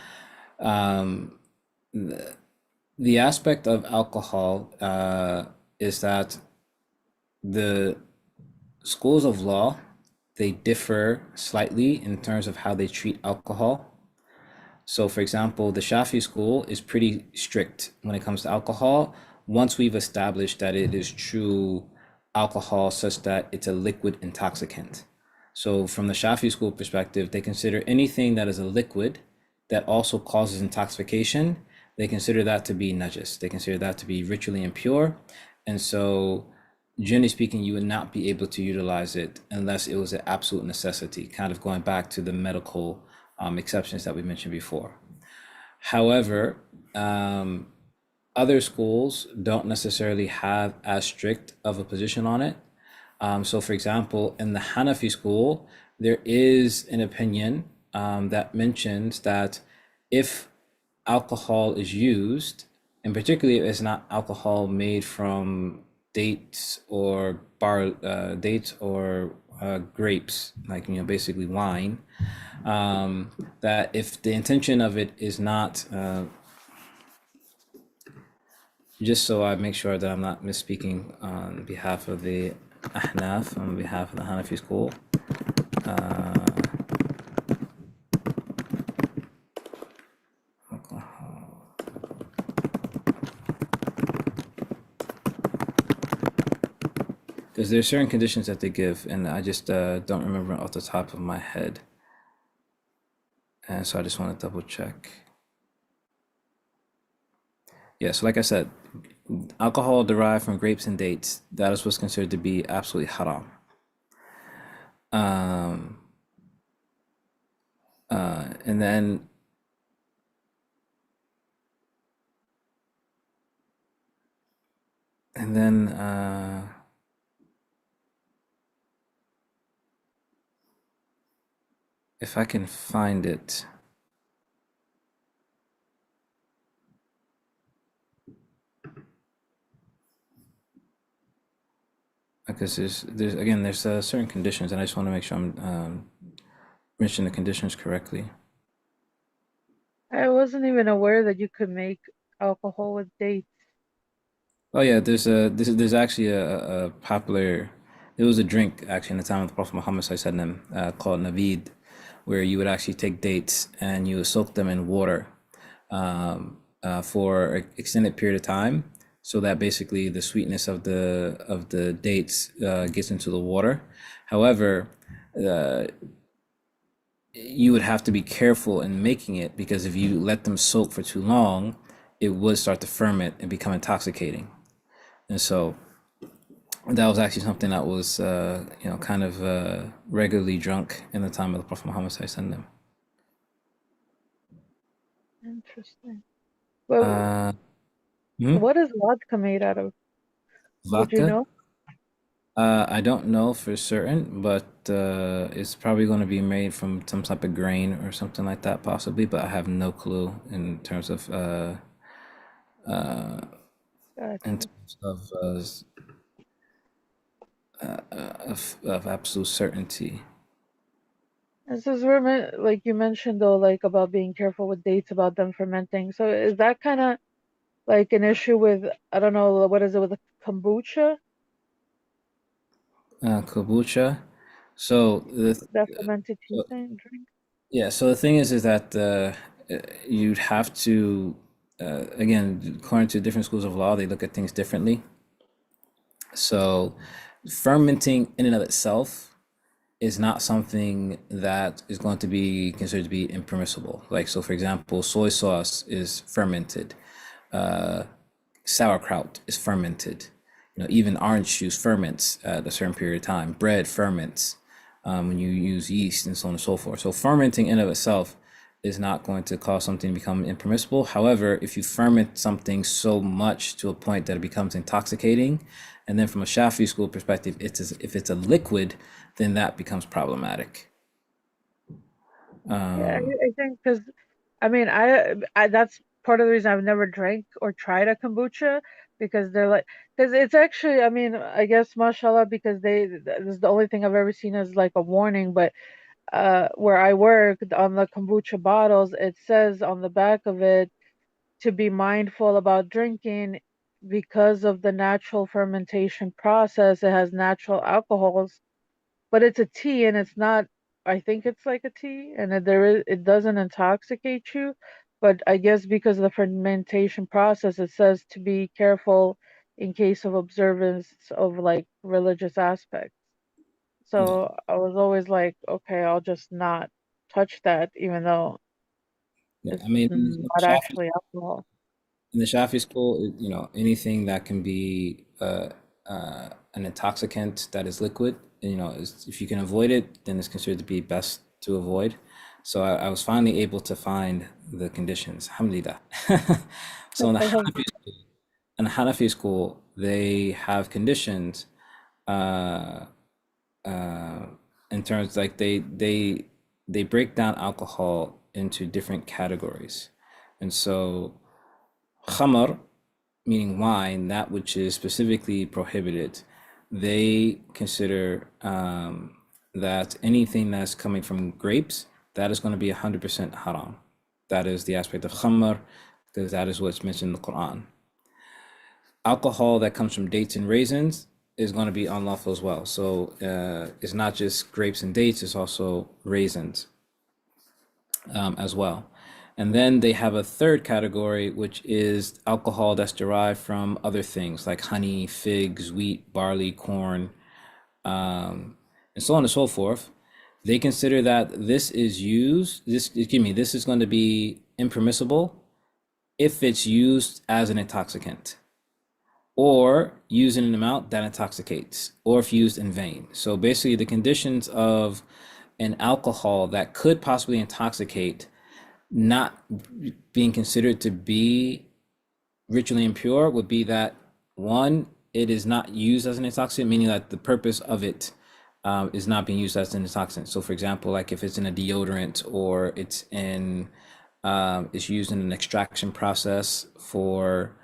the aspect of alcohol is that the schools of law, they differ slightly in terms of how they treat alcohol. So for example, the Shafi school is pretty strict when it comes to alcohol. Once we've established that it is true alcohol such that it's a liquid intoxicant. So from the Shafi school perspective, they consider anything that is a liquid that also causes intoxication, they consider that to be najis. They consider that to be ritually impure. And so generally speaking, you would not be able to utilize it unless it was an absolute necessity, kind of going back to the medical exceptions that we mentioned before. However, other schools don't necessarily have as strict of a position on it. So for example, in the Hanafi school, there is an opinion that mentions that if alcohol is used, and particularly if it's not alcohol made from dates or grapes, like basically wine, that if the intention of it is not just so I make sure that I'm not misspeaking on behalf of the Ahnaf, on behalf of the Hanafi school. Because there's certain conditions that they give, and I just don't remember off the top of my head. And so I just want to double check. Yeah, so like I said, alcohol derived from grapes and dates, that is what's considered to be absolutely haram. And then if I can find it. Because there's certain conditions, and I just want to make sure I'm mentioning the conditions correctly. I wasn't even aware that you could make alcohol with dates. Oh yeah, there's actually a popular. It was a drink actually in the time of the Prophet Muhammad SAW, called navid, where you would actually take dates and you would soak them in water for an extended period of time, so that basically the sweetness of the dates gets into the water. However, you would have to be careful in making it, because if you let them soak for too long, it would start to ferment and become intoxicating. And so that was actually something that was, kind of regularly drunk in the time of the Prophet Muhammad SAW. Interesting. Well, Hmm? what is vodka made out of? Would you Vodka? know? I don't know for certain, but it's probably going to be made from some type of grain or something like that, possibly. But I have no clue in terms of Gotcha. of absolute certainty. This is where, like you mentioned though, like about being careful with dates, about them fermenting. So is that kind of like an issue with, I don't know, what is it with the kombucha, Kombucha. So that fermented tea so, thing drink? yeah. So the thing is that you'd have to again, according to different schools of law, they look at things differently. So fermenting in and of itself is not something that is going to be considered to be impermissible. Like, so for example, soy sauce is fermented, sauerkraut is fermented, even orange juice ferments at a certain period of time, bread ferments when you use yeast, and so on and so forth. So fermenting in and of itself is not going to cause something to become impermissible. However, if you ferment something so much to a point that it becomes intoxicating, and then from a Shafi school perspective, if it's a liquid, then that becomes problematic. Yeah, I think because I mean, I that's part of the reason I've never drank or tried a kombucha, because they're like, because it's actually, I mean, I guess mashallah, because this is the only thing I've ever seen as like a warning. But where I work on the kombucha bottles, it says on the back of it to be mindful about drinking because of the natural fermentation process. It has natural alcohols, but it's a tea and it's not, I think it's like a tea, and it doesn't intoxicate you, but I guess because of the fermentation process, it says to be careful in case of observance of like religious aspects. So I was always like, okay, I'll just not touch that, even though Yeah, it's I mean, not actually alcohol. in the Shafi school, anything that can be an intoxicant that is liquid, if you can avoid it, then it's considered to be best to avoid. So I was finally able to find the conditions. Alhamdulillah. So in the Hanafi school, they have conditions uh, uh, in terms like they break down alcohol into different categories, and so khamar, meaning wine, that which is specifically prohibited, they consider that anything that's coming from grapes, that is going to be 100% haram. That is the aspect of khamr, because that is what's mentioned in the Quran. Alcohol that comes from dates and raisins is going to be unlawful as well. So it's not just grapes and dates, it's also raisins as well. And then they have a third category, which is alcohol that's derived from other things like honey, figs, wheat, barley, corn, and so on and so forth. They consider that this is going to be impermissible if it's used as an intoxicant or used in an amount that intoxicates, or if used in vain. So basically the conditions of an alcohol that could possibly intoxicate not being considered to be ritually impure would be that, one, it is not used as an intoxicant, meaning that the purpose of it is not being used as an intoxicant. So for example, like if it's in a deodorant or it's used in an extraction process for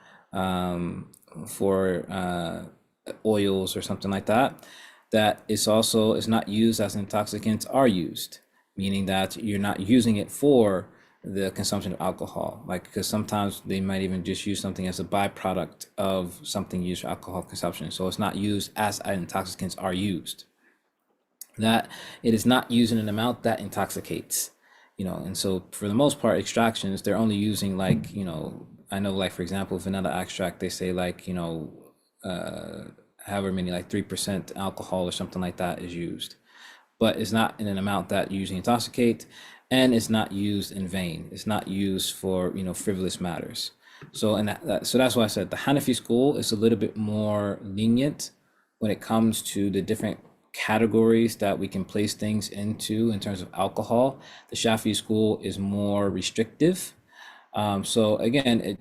oils or something like that, that is not used as intoxicants are used, meaning that you're not using it for the consumption of alcohol, like, because sometimes they might even just use something as a byproduct of something used for alcohol consumption. So it's not used as intoxicants are used, that it is not used in an amount that intoxicates, and so for the most part, extractions, they're only using like, I know, like for example, vanilla extract, they say like, however many, like 3% alcohol or something like that is used, but it's not in an amount that usually intoxicate, and it's not used in vain. It's not used for frivolous matters. So so that's why I said the Hanafi school is a little bit more lenient when it comes to the different categories that we can place things into in terms of alcohol. The Shafi school is more restrictive. So again,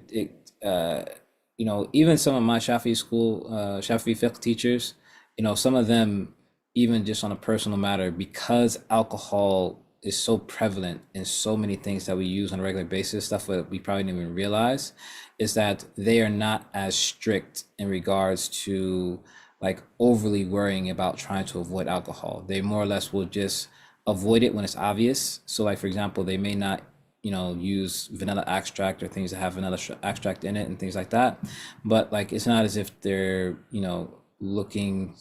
even some of my Shafi fiqh teachers, some of them, even just on a personal matter, because alcohol is so prevalent in so many things that we use on a regular basis, stuff that we probably didn't even realize, is that they are not as strict in regards to like overly worrying about trying to avoid alcohol. They more or less will just avoid it when it's obvious. So like, for example, they may not use vanilla extract or things that have vanilla extract in it and things like that, but like it's not as if they're looking,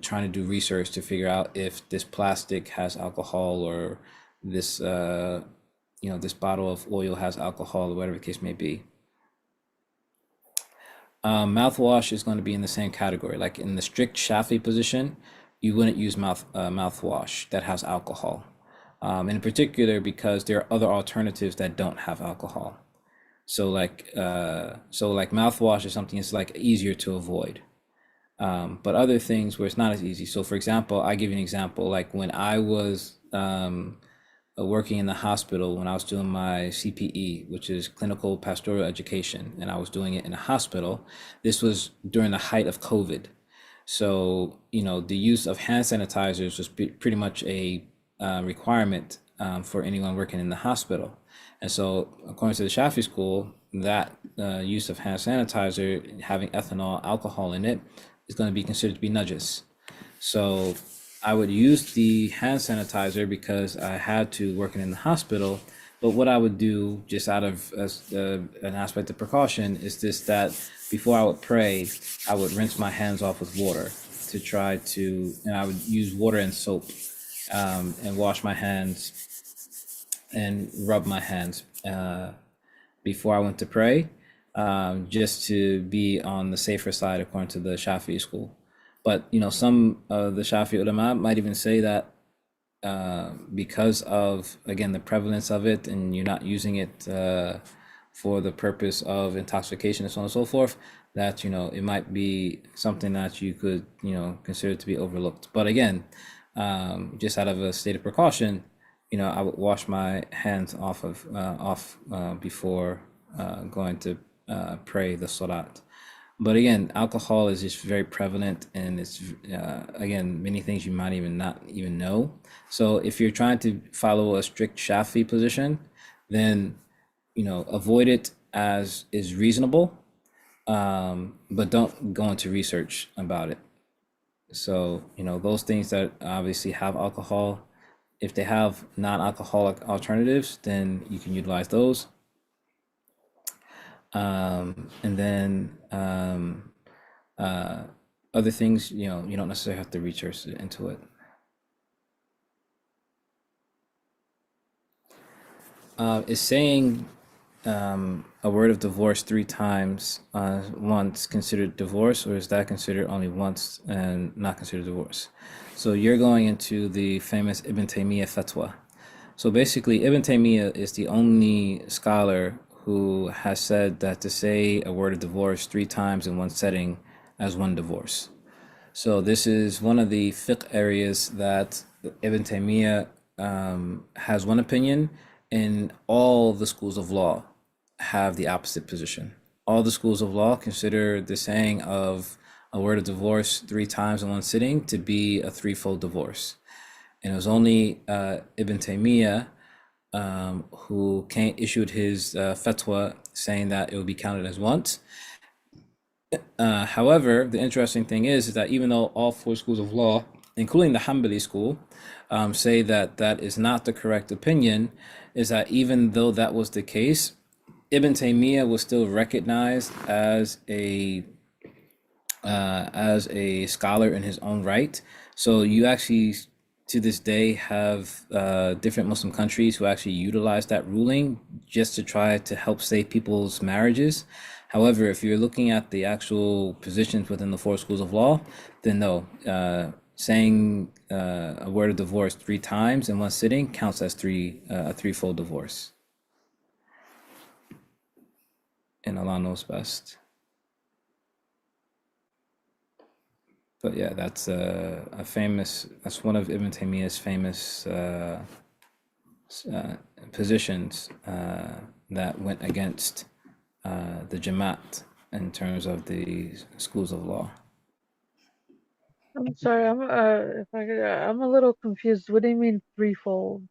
trying to do research to figure out if this plastic has alcohol, or this this bottle of oil has alcohol, or whatever the case may be. Mouthwash is going to be in the same category. Like in the strict Shafi position, you wouldn't use mouthwash that has alcohol. In particular, because there are other alternatives that don't have alcohol. So like mouthwash is something that's like easier to avoid. But other things where it's not as easy. So for example, I give you an example. Like when I was working in the hospital, when I was doing my CPE, which is clinical pastoral education, and I was doing it in a hospital, this was during the height of COVID. So, the use of hand sanitizers was pretty much a requirement for anyone working in the hospital. And so, according to the Shafi school, that use of hand sanitizer having ethanol, alcohol in it, is going to be considered to be najis. So I would use the hand sanitizer because I had to working in the hospital. But what I would do, just out of an aspect of precaution, is just that before I would pray, I would rinse my hands off with water and I would use water and soap and wash my hands and rub my hands before I went to pray, just to be on the safer side according to the Shafi'i school. But some of the Shafi ulama might even say that because of, again, the prevalence of it, and you're not using it for the purpose of intoxication and so on and so forth, that it might be something that you could consider to be overlooked. But again, just out of a state of precaution, I would wash my hands off before going to pray the Salat. But again, alcohol is just very prevalent, and it's again, many things you might not even know. So if you're trying to follow a strict Shafi position, then avoid it as is reasonable, but don't go into research about it. So those things that obviously have alcohol, if they have non-alcoholic alternatives, then you can utilize those. And then other things, you don't necessarily have to research into it. Is saying a word of divorce 3 times once considered divorce, or is that considered only once and not considered divorce? So you're going into the famous Ibn Taymiyyah fatwa. So basically, Ibn Taymiyyah is the only scholar who has said that to say a word of divorce 3 times in one setting as one divorce. So this is one of the fiqh areas that Ibn Taymiyyah has one opinion, and all the schools of law have the opposite position. All the schools of law consider the saying of a word of divorce 3 times in one sitting to be a threefold divorce. And it was only Ibn Taymiyyah who issued his fatwa saying that it would be counted as once. However, the interesting thing is that even though all 4 schools of law, including the Hanbali school, say that that is not the correct opinion, is that even though that was the case, Ibn Taymiyyah was still recognized as a scholar in his own right. So you actually, to this day, have different Muslim countries who actually utilize that ruling just to try to help save people's marriages. However, if you're looking at the actual positions within the 4 schools of law, then no, saying a word of divorce 3 times in one sitting counts as a threefold divorce. And Allah knows best. But yeah, that's that's one of Ibn Taymiyyah's famous positions that went against the Jamaat in terms of the schools of law. I'm sorry, I'm a little confused. What do you mean threefold?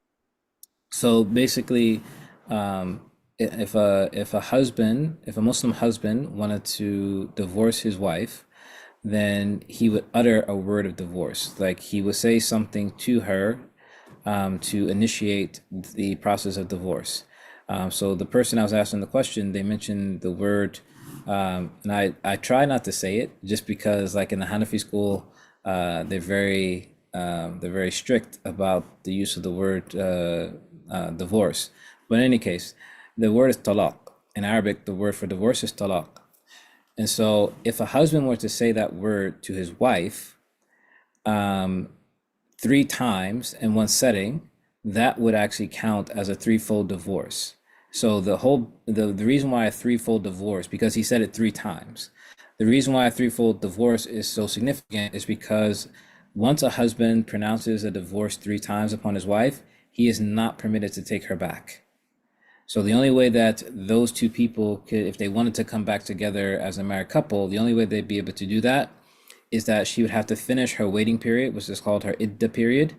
So basically, if a Muslim husband wanted to divorce his wife, then he would utter a word of divorce. Like he would say something to her to initiate the process of divorce. So the person I was asking the question, they mentioned the word, and I try not to say it just because, like in the Hanafi school, they're very strict about the use of the word divorce. But in any case, the word is talaq. In Arabic, the word for divorce is talaq. And so if a husband were to say that word to his wife 3 times in one setting, that would actually count as a threefold divorce. So the reason why a threefold divorce, because he said it 3 times, the reason why a threefold divorce is so significant is because once a husband pronounces a divorce 3 times upon his wife, he is not permitted to take her back. So the only way that those 2 people could, if they wanted to come back together as a married couple, the only way they'd be able to do that is that she would have to finish her waiting period, which is called her idda period.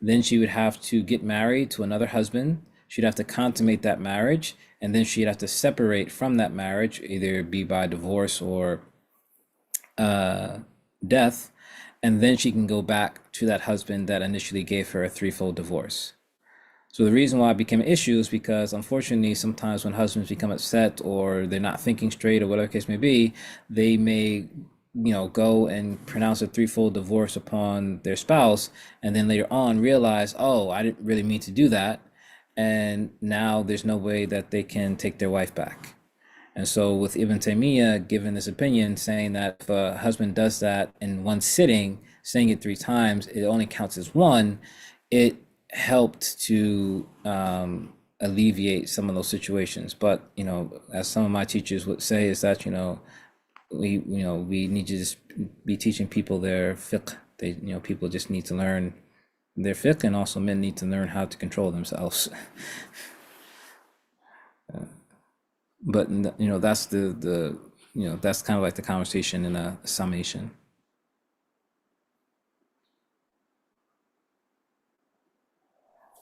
Then she would have to get married to another husband. She'd have to consummate that marriage, and then she'd have to separate from that marriage, either be by divorce or death, and then she can go back to that husband that initially gave her a threefold divorce. So the reason why it became an issue is because, unfortunately, sometimes when husbands become upset or they're not thinking straight or whatever the case may be, they may go and pronounce a threefold divorce upon their spouse, and then later on realize, oh, I didn't really mean to do that, and now there's no way that they can take their wife back. And so with Ibn Taymiyyah giving this opinion saying that if a husband does that in one sitting, saying it 3 times, it only counts as one, it helped to alleviate some of those situations. But, as some of my teachers would say, is that, we need to just be teaching people their fiqh. People just need to learn their fiqh, and also men need to learn how to control themselves. But that's that's kind of like the conversation in a summation.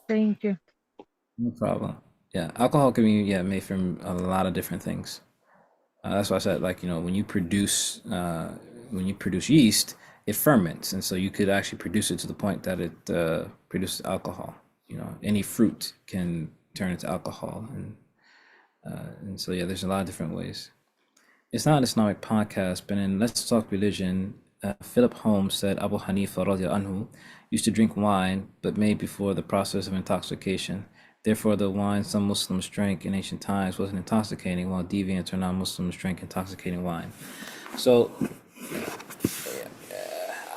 Thank you. No problem. Yeah, alcohol can be made from a lot of different things. That's why I said, like, when you produce yeast, it ferments, and so you could actually produce it to the point that it produces alcohol. Any fruit can turn into alcohol, and so there's a lot of different ways. It's not an Islamic podcast, but in Let's Talk Religion, Philip Holmes said Abu Hanifa radiallahu anhu used to drink wine, but made before the process of intoxication. Therefore, the wine some Muslims drank in ancient times wasn't intoxicating, while deviants or non-Muslims drank intoxicating wine. So,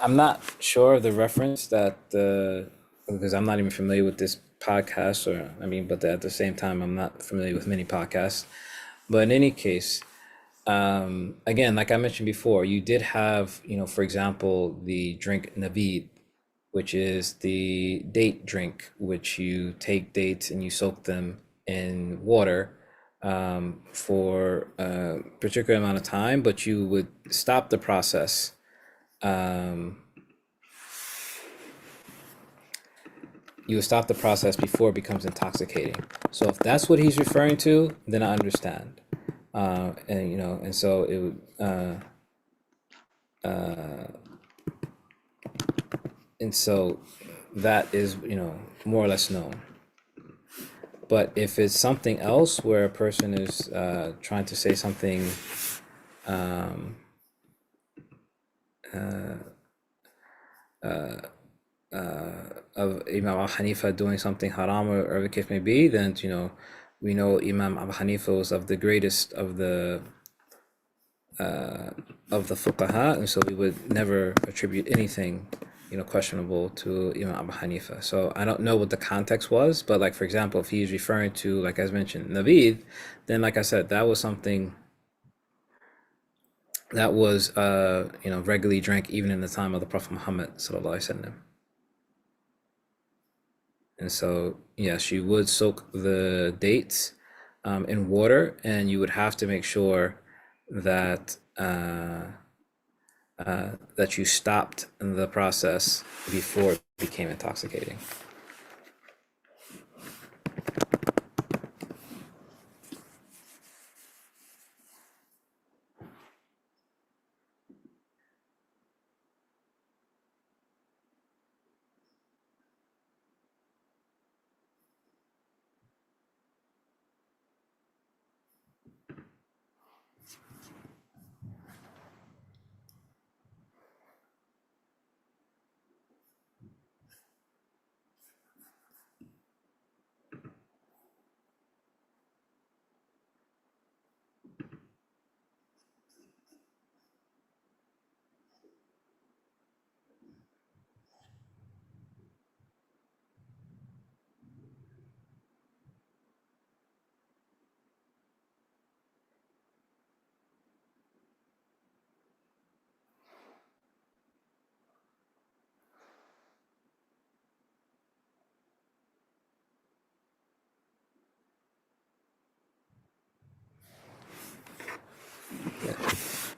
I'm not sure of the reference that, because I'm not even familiar with this podcast, but at the same time, I'm not familiar with many podcasts. But in any case, again, like I mentioned before, you did have, for example, the drink Navid, which is the date drink, which you take dates and you soak them in water for a particular amount of time, but you would stop the process. You would stop the process before it becomes intoxicating. So if that's what he's referring to, then I understand. And so it would, and so that is, more or less known. But if it's something else where a person is trying to say something of Imam Abu Hanifa doing something haram, or the case may be, then we know Imam Abu Hanifa was of the greatest of the fuqaha, and so we would never attribute anything questionable to Imam Abu Hanifa. So I don't know what the context was, but like, for example, if he's referring to, like as mentioned, Navid, then like I said, that was something that was regularly drank even in the time of the Prophet Muhammad sallallahu alaihi wasallam. And so yes, you would soak the dates in water, and you would have to make sure that that you stopped the process before it became intoxicating.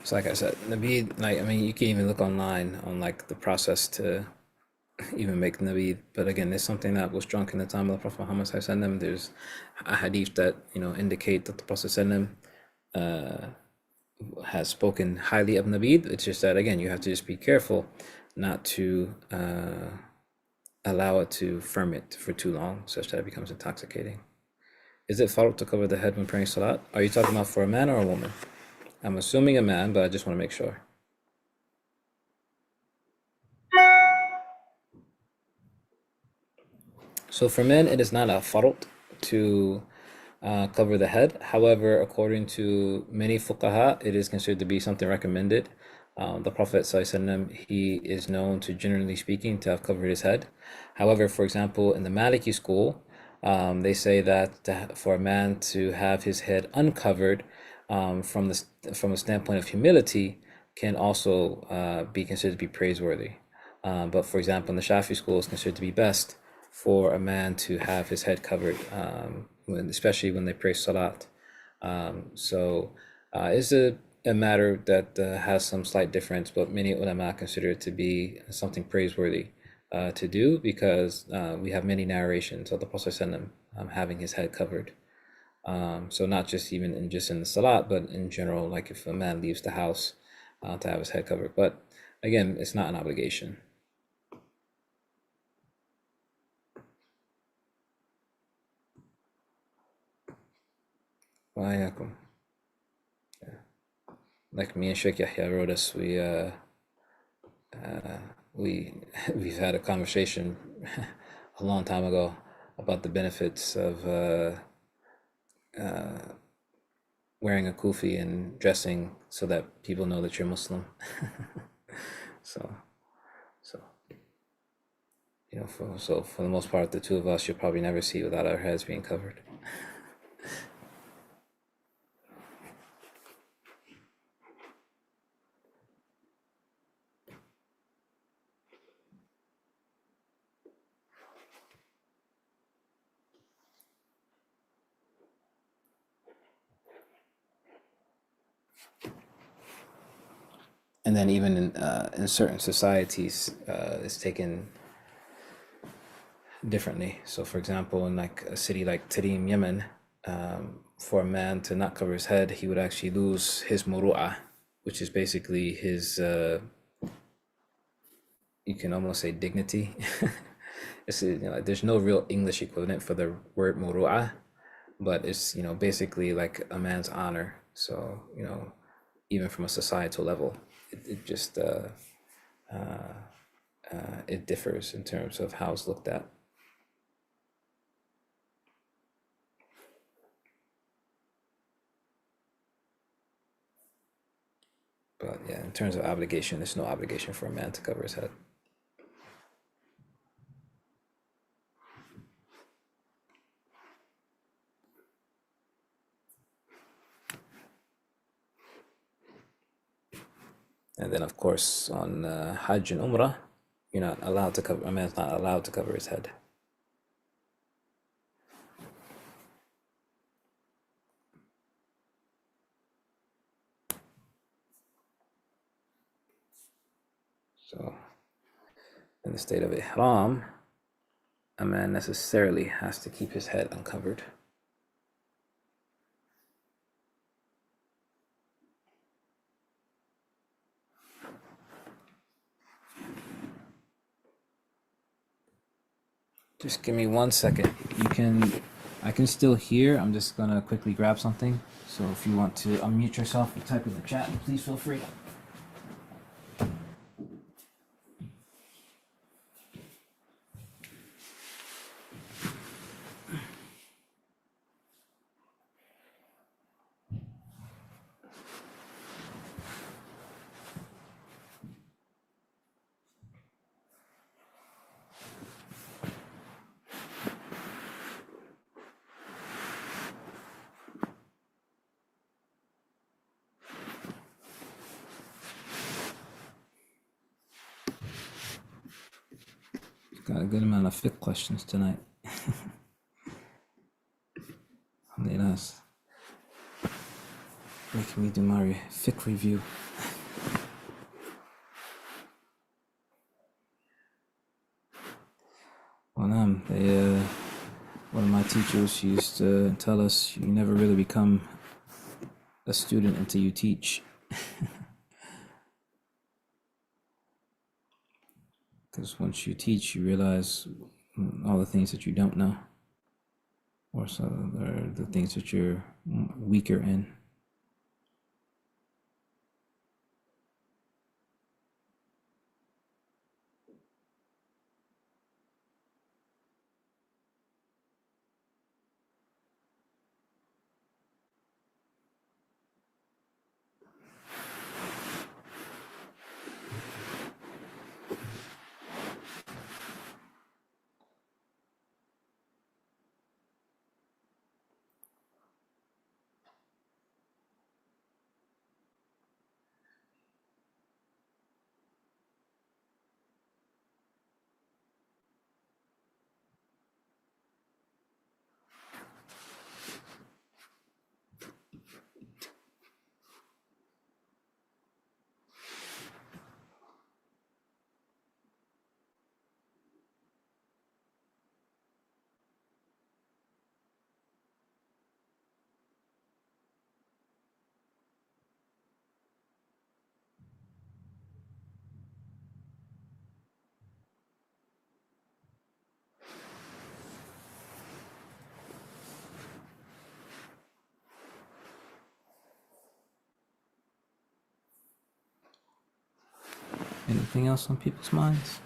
So like I said, Naveed, like, I mean, you can even look online on like the process to even make Naveed. But again, it's something that was drunk in the time of the Prophet Muhammad sallallahu alaihi wasallam. There's a hadith that indicate that the Prophet sallallahu alaihi wasallam has spoken highly of Naveed. It's just that, again, you have to just be careful not to allow it to ferment for too long, such that it becomes intoxicating. Is it fault to cover the head when praying Salat? Are you talking about for a man or a woman? I'm assuming a man, but I just want to make sure. So for men, it is not a fault to cover the head. However, according to many fuqaha, it is considered to be something recommended. The Prophet ﷺ, he is known to, generally speaking, to have covered his head. However, for example, in the Maliki school, they say that for a man to have his head uncovered from a standpoint of humility can also be considered to be praiseworthy. But for example, in the Shafi school, it's considered to be best for a man to have his head covered, especially when they pray Salat. So it's a matter that has some slight difference, but many ulama consider it to be something praiseworthy to do, because we have many narrations of the Prophet ﷺ, having his head covered. So not just even in the Salat, but in general, like if a man leaves the house, to have his head covered. But again, it's not an obligation. وإياكم. Like me and Sheikh Yahya wrote us, we've had a conversation a long time ago about the benefits of wearing a kufi and dressing so that people know that you're Muslim. so for the most part, the two of us you'll probably never see without our heads being covered. And then even in certain societies, it's taken differently. So, for example, in like a city like Tarim, Yemen, for a man to not cover his head, he would actually lose his muru'ah, which is basically his, you can almost say dignity. There's no real English equivalent for the word muru'ah, but it's, basically like a man's honor. So, even from a societal level, it just, it differs in terms of how it's looked at. But yeah, in terms of obligation, there's no obligation for a man to cover his head. And then, of course, on Hajj and Umrah, a man's not allowed to cover his head. So, in the state of Ihram, a man necessarily has to keep his head uncovered. Just give me 1 second. I can still hear. I'm just gonna quickly grab something. So if you want to unmute yourself and type in the chat, please feel free. Got a good amount of fiqh questions tonight. Nice. Making me do my fiqh review. Well, one of my teachers used to tell us, you never really become a student until you teach. Because once you teach, you realize all the things that you don't know, or the things that you're weaker in. Anything else on people's minds?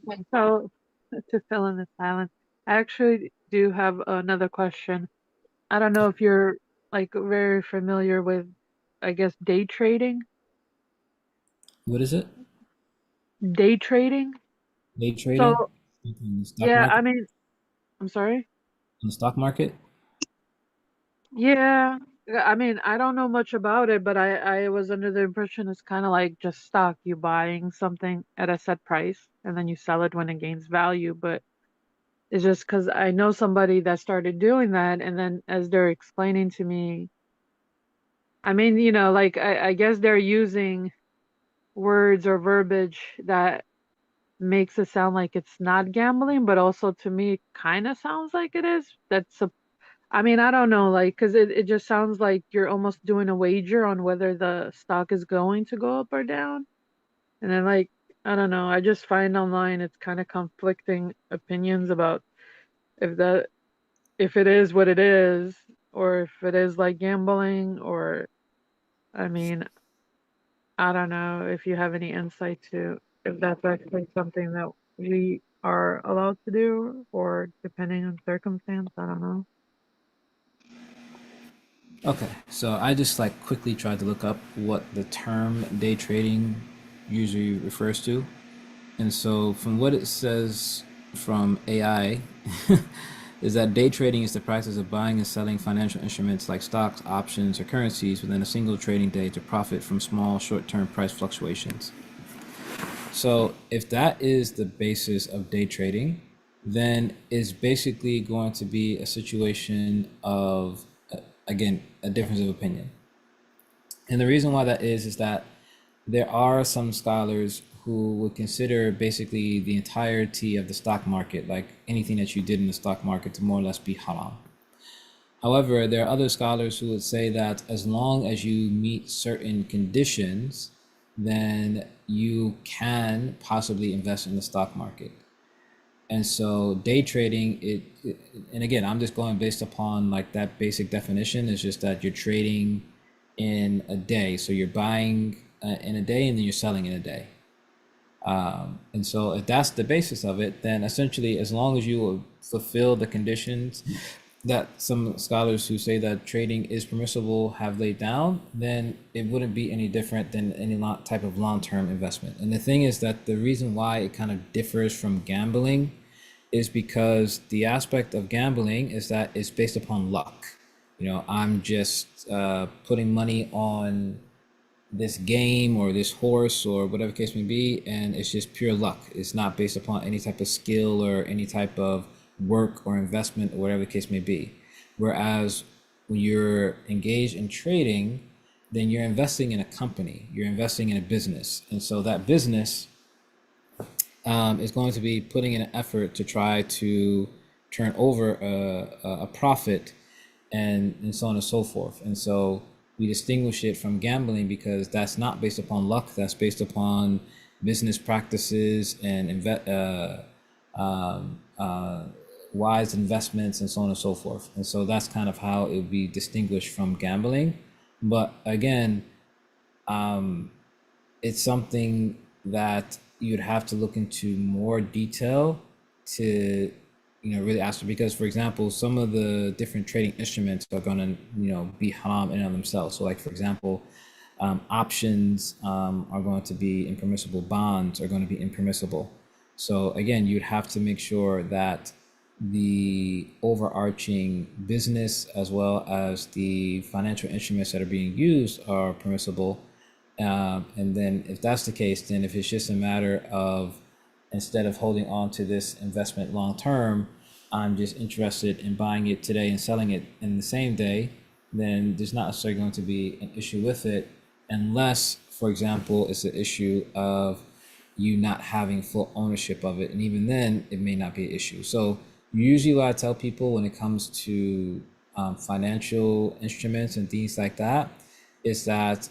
Okay, so to fill in the silence, I actually do have another question. I don't know if you're like very familiar with, I guess, day trading. What is it? Day trading. Day trading? So In the stock yeah, I market? mean, I'm sorry. In the stock market? Yeah, I mean, I don't know much about it, but I was under the impression it's kind of like just stock. You buying something at a set price and then you sell it when it gains value. But it's just because I know somebody that started doing that, and then as they're explaining to me, I mean, like I guess they're using words or verbiage that makes it sound like it's not gambling, but also to me, kind of sounds like it is. I mean, I don't know, like, because it just sounds like you're almost doing a wager on whether the stock is going to go up or down. And then, like, I don't know, I just find online it's kind of conflicting opinions about if that if it is what it is, or if it is like gambling, or I mean, I don't know if you have any insight to if that's actually something that we are allowed to do, or depending on circumstance, I don't know. Okay, so I just like quickly tried to look up what the term day trading usually refers to. And so, from what it says from AI, is that day trading is the practice of buying and selling financial instruments like stocks, options, or currencies within a single trading day to profit from small short term price fluctuations. So, if that is the basis of day trading, then it's basically going to be a situation of, again, a difference of opinion. And the reason why that is that there are some scholars who would consider basically the entirety of the stock market, like anything that you did in the stock market, to more or less be haram. However, there are other scholars who would say that as long as you meet certain conditions, then you can possibly invest in the stock market. And so day trading, and again, I'm just going based upon like that basic definition. Is just that you're trading in a day. So you're buying in a day and then you're selling in a day. And so if that's the basis of it, then essentially, as long as you will fulfill the conditions that some scholars who say that trading is permissible have laid down, then it wouldn't be any different than any type of long-term investment. And the thing is that the reason why it kind of differs from gambling is because the aspect of gambling is that it's based upon luck. I'm just putting money on this game or this horse or whatever case may be, and it's just pure luck. It's not based upon any type of skill or any type of work or investment or whatever the case may be. Whereas when you're engaged in trading, then you're investing in a company, you're investing in a business, and so that business is going to be putting in an effort to try to turn over a profit and so on and so forth. And so we distinguish it from gambling because that's not based upon luck. That's based upon business practices and wise investments and so on and so forth. And so that's kind of how it would be distinguished from gambling. But again, it's something that you'd have to look into more detail to really ask her, because for example, some of the different trading instruments are going to be haram in and of themselves. So like for example, options are going to be impermissible, bonds are going to be impermissible. So again, you'd have to make sure that the overarching business as well as the financial instruments that are being used are permissible. And then if that's the case, then if it's just a matter of, instead of holding on to this investment long term, I'm just interested in buying it today and selling it in the same day, then there's not necessarily going to be an issue with it, unless, for example, it's an issue of you not having full ownership of it. And even then, it may not be an issue. So usually what I tell people when it comes to financial instruments and things like that is that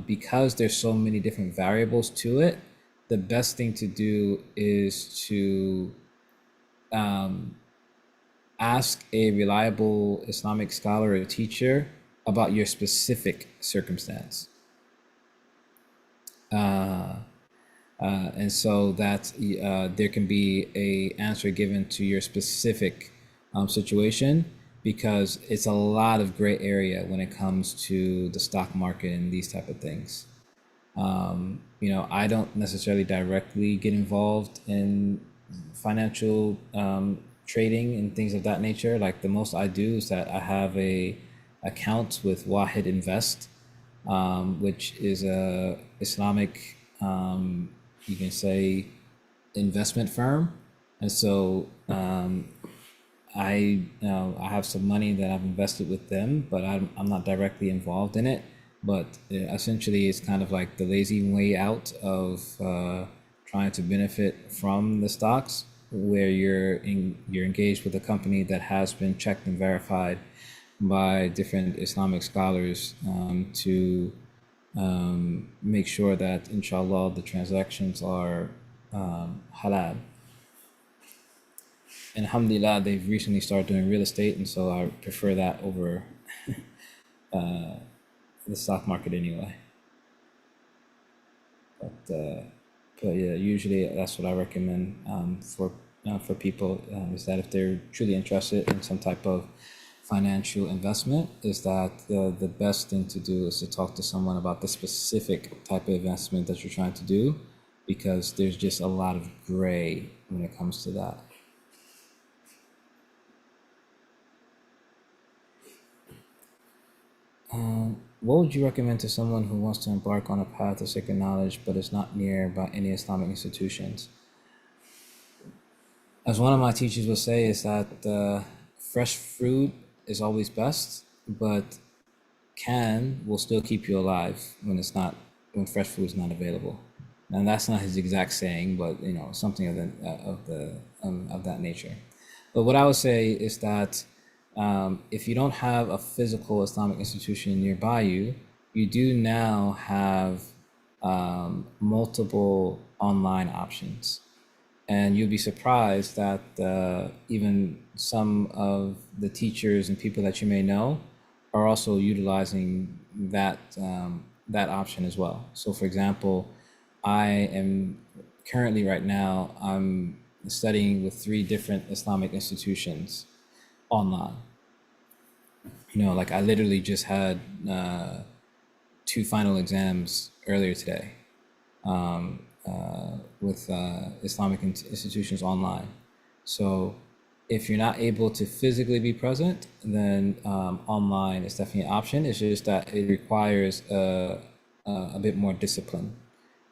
because there's so many different variables to it, the best thing to do is to ask a reliable Islamic scholar or teacher about your specific circumstance. And so that there can be a answer given to your specific situation, because it's a lot of gray area when it comes to the stock market and these type of things. I don't necessarily directly get involved in financial trading and things of that nature. Like the most I do is that I have a account with Wahid Invest, which is a Islamic, you can say, investment firm. And so I have some money that I've invested with them, but I'm not directly involved in it. But essentially, it's kind of like the lazy way out of trying to benefit from the stocks, where you're engaged with a company that has been checked and verified by different Islamic scholars to make sure that, inshallah, the transactions are halal. And alhamdulillah, they've recently started doing real estate, and so I prefer that over the stock market anyway. But yeah, usually that's what I recommend for people, is that if they're truly interested in some type of financial investment, is that the best thing to do is to talk to someone about the specific type of investment that you're trying to do, because there's just a lot of gray when it comes to that. What would you recommend to someone who wants to embark on a path of sacred knowledge but is not near by any Islamic institutions? As one of my teachers would say, is that fresh fruit is always best, but will still keep you alive when fresh food is not available. And that's not his exact saying, but something of that nature. But what I would say is that if you don't have a physical Islamic institution nearby you, you do now have multiple online options. And you'll be surprised that even some of the teachers and people that you may know are also utilizing that option as well. So for example, I am currently right now, I'm studying with 3 different Islamic institutions online. Like I literally just had 2 final exams earlier today with Islamic institutions online. So if you're not able to physically be present, then online is definitely an option. It's just that it requires a bit more discipline.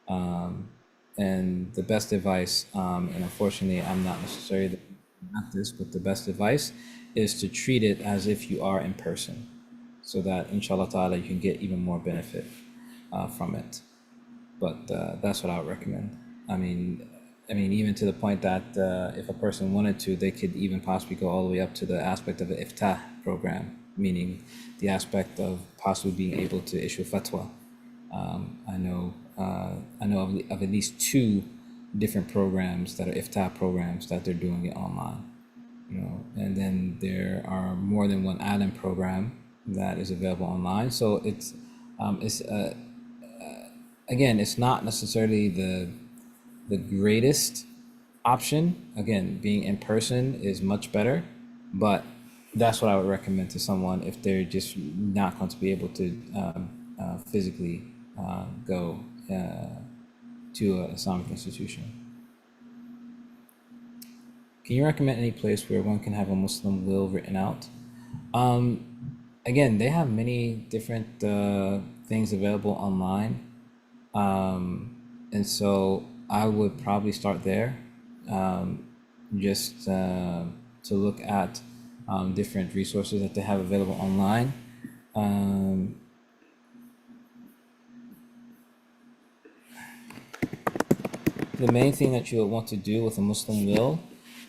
And the best advice, and unfortunately I'm not necessarily at this, but the best advice is to treat it as if you are in person, so that inshallah ta'ala you can get even more benefit from it. But that's what I would recommend. I mean, even to the point that if a person wanted to, they could even possibly go all the way up to the aspect of the iftah program, meaning the aspect of possibly being able to issue fatwa. I know of at least 2 different programs that are iftah programs that they're doing it online. And then there are more than one alim program that is available online. So it's again, it's not necessarily the greatest option, again, being in person is much better, but that's what I would recommend to someone if they're just not going to be able to physically go to an Islamic institution. Can you recommend any place where one can have a Muslim will written out? Again, they have many different things available online. And so I would probably start there, just to look at different resources that they have available online. The main thing that you would want to do with a Muslim will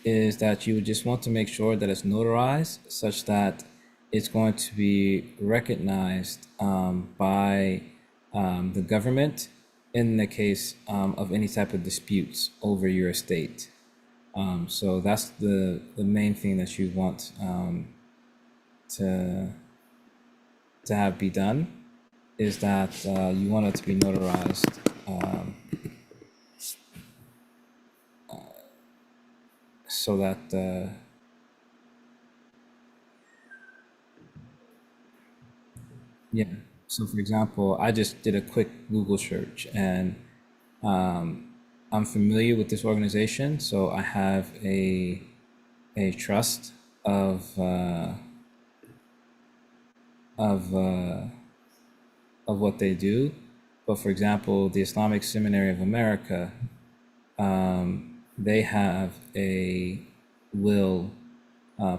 is that you would just want to make sure that it's notarized such that it's going to be recognized by the government in the case of any type of disputes over your estate. So that's the main thing that you want to have be done, is that you want it to be notarized so that yeah. So for example, I just did a quick Google search, and I'm familiar with this organization, so I have a trust of what they do. But for example, the Islamic Seminary of America, they have a will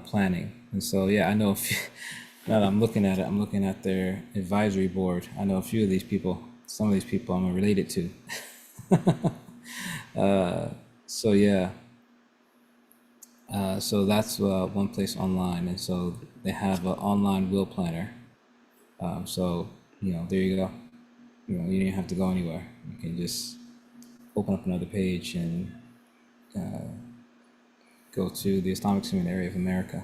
planning, and so yeah, I know if now that I'm looking at it, I'm looking at their advisory board. I know a few of these people. Some of these people I'm related to. So yeah, so that's one place online, and so they have an online will planner. So there you go. You don't even have to go anywhere. You can just open up another page and go to the Islamic Seminary of America.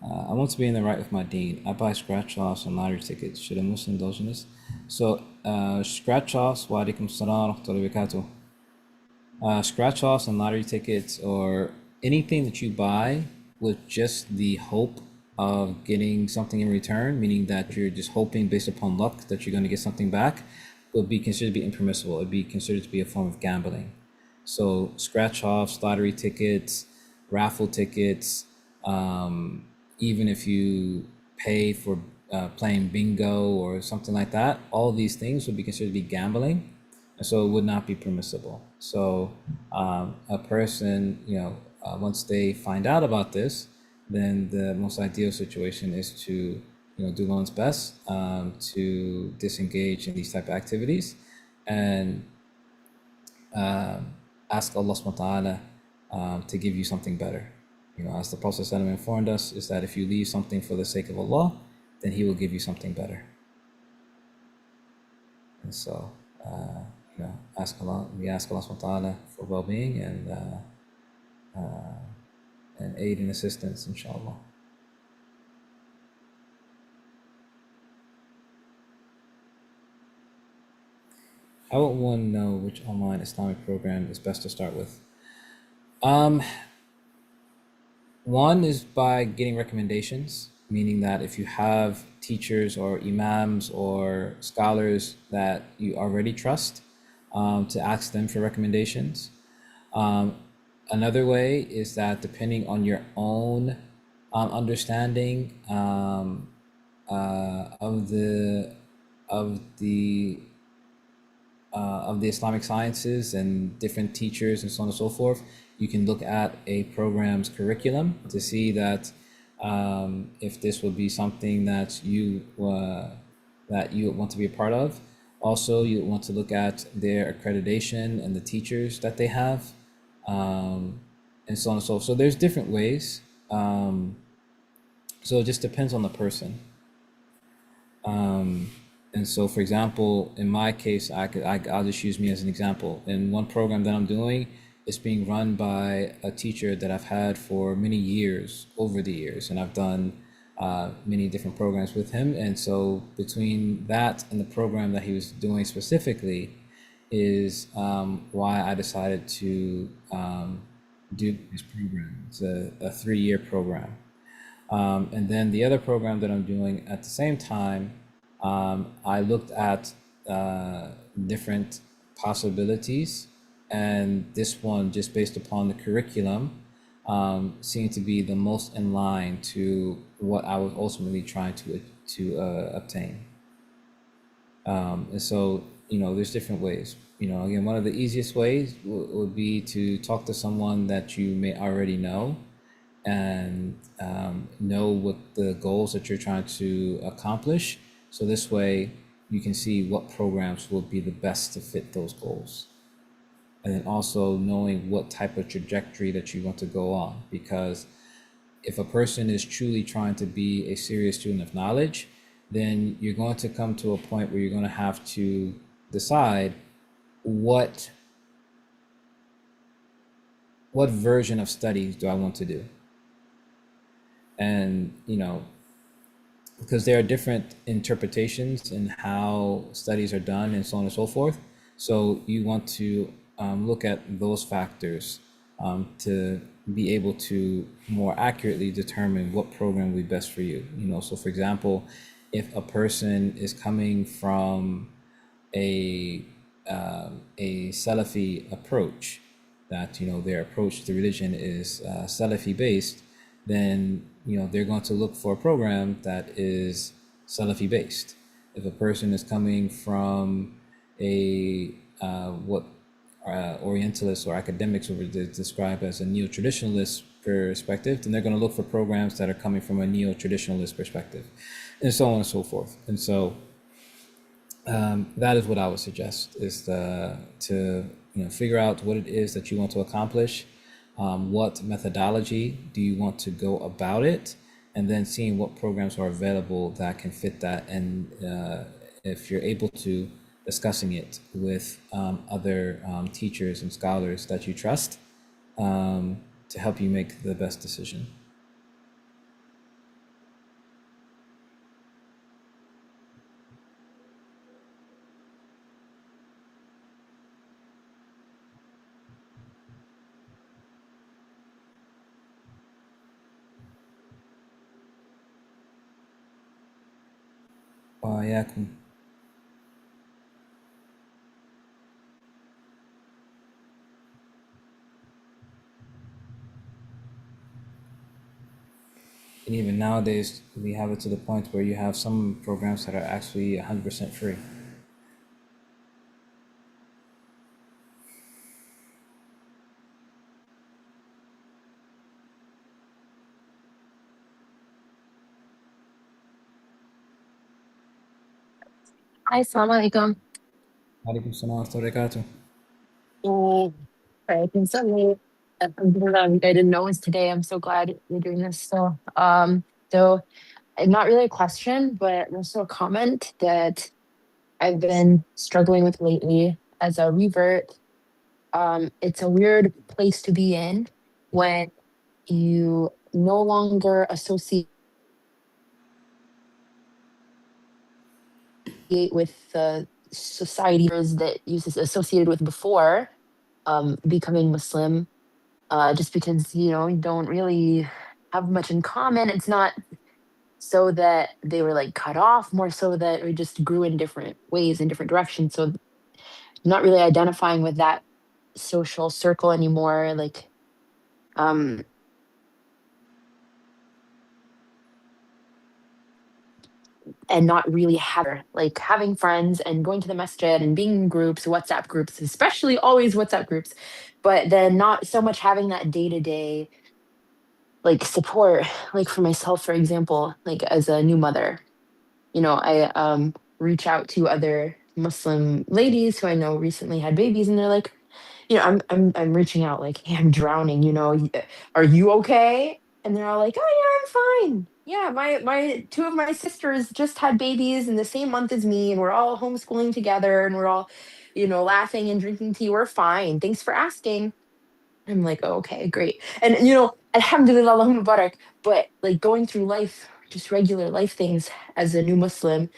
I want to be in the right with my deen. I buy scratch-offs and lottery tickets. Should a Muslim indulge in this? So scratch-offs, wa alaikum salam wa rahmatullahi wa barakatuh. Scratch-offs and lottery tickets, or anything that you buy with just the hope of getting something in return, meaning that you're just hoping based upon luck that you're going to get something back, would be considered to be impermissible. It'd be considered to be a form of gambling. So scratch-offs, lottery tickets, raffle tickets, even if you pay for playing bingo or something like that, all these things would be considered to be gambling, and so it would not be permissible. So a person, once they find out about this, then the most ideal situation is to do one's best to disengage in these type of activities, and ask Allah subhanahu wa ta'ala to give you something better. As the Prophet ﷺ informed us, is that if you leave something for the sake of Allah, then He will give you something better. And so, we ask Allah subhanahu wa ta'ala for well-being and aid and assistance, inshallah. How would one know which online Islamic program is best to start with? One is by getting recommendations, meaning that if you have teachers or imams or scholars that you already trust, to ask them for recommendations. Another way is that depending on your own understanding of the Islamic sciences and different teachers and so on and so forth, you can look at a program's curriculum to see that if this would be something that you want to be a part of. Also, you want to look at their accreditation and the teachers that they have, and so on and so forth. So there's different ways. So it just depends on the person. And so, for example, in my case, I'll just use me as an example. In one program that I'm doing, it's being run by a teacher that I've had for many years, over the years, and I've done many different programs with him. And so between that and the program that he was doing specifically, is why I decided to do this program. It's a 3-year program. And then the other program that I'm doing at the same time, I looked at different possibilities, and this one, just based upon the curriculum, seemed to be the most in line to what I was ultimately trying to obtain. And so, there's different ways. Again, one of the easiest ways would be to talk to someone that you may already know and know what the goals that you're trying to accomplish. So this way you can see what programs will be the best to fit those goals. And then also knowing what type of trajectory that you want to go on. Because if a person is truly trying to be a serious student of knowledge, then you're going to come to a point where you're going to have to decide what version of studies do I want to do. And because there are different interpretations in how studies are done and so on and so forth, so you want to look at those factors to be able to more accurately determine what program will be best for you. So for example, if a person is coming from a Salafi approach, that their approach to religion is Salafi based, then they're going to look for a program that is Salafi based. If a person is coming from a what Orientalists or academics would describe as a neo-traditionalist perspective, then they're going to look for programs that are coming from a neo-traditionalist perspective, and so on and so forth. And so that is what I would suggest, is to figure out what it is that you want to accomplish, what methodology do you want to go about it, and then seeing what programs are available that can fit that, and if you're able to, discussing it with other teachers and scholars that you trust to help you make the best decision. وإياكم. And even nowadays, we have it to the point where you have some programs that are actually 100% free. Hi, Assalamu alaikum. Alaikum salam wa rahmatullahi wa barakatuh. Sorry, I've been so late. I didn't know it was today. I'm so glad you're doing this. So not really a question, but also a comment that I've been struggling with lately as a revert. It's a weird place to be in when you no longer associate with the society that you associated with before becoming Muslim, just because you don't really have much in common. It's not so that they were like cut off, more so that we just grew in different ways, in different directions. So not really identifying with that social circle anymore, like um and not really having friends and going to the masjid and being in groups, WhatsApp groups, especially always WhatsApp groups, but then not so much having that day-to-day like support, like for myself, for example, like as a new mother. I reach out to other Muslim ladies who I know recently had babies, and they're like, I'm reaching out like, hey, I'm drowning. Are you okay? And they're all like, oh yeah, I'm fine. Yeah, my two of my sisters just had babies in the same month as me, and we're all homeschooling together, and we're all, laughing and drinking tea. We're fine. Thanks for asking. I'm like, oh, okay, great. And Alhamdulillah, Allahumma barak. But like going through life, just regular life things as a new Muslim,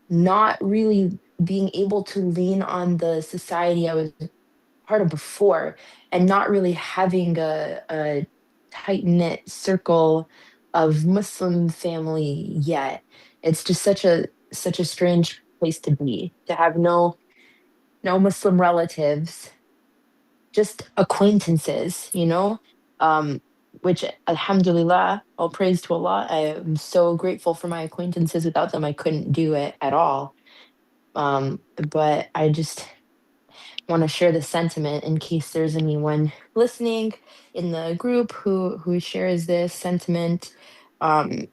not really being able to lean on the society I was part of before and not really having a tight knit circle of Muslim family yet. It's just such a strange place to be, to have no Muslim relatives, just acquaintances, which alhamdulillah, all praise to Allah. I am so grateful for my acquaintances. Without them, I couldn't do it at all. But I just want to share the sentiment in case there's anyone listening in the group who shares this sentiment, um,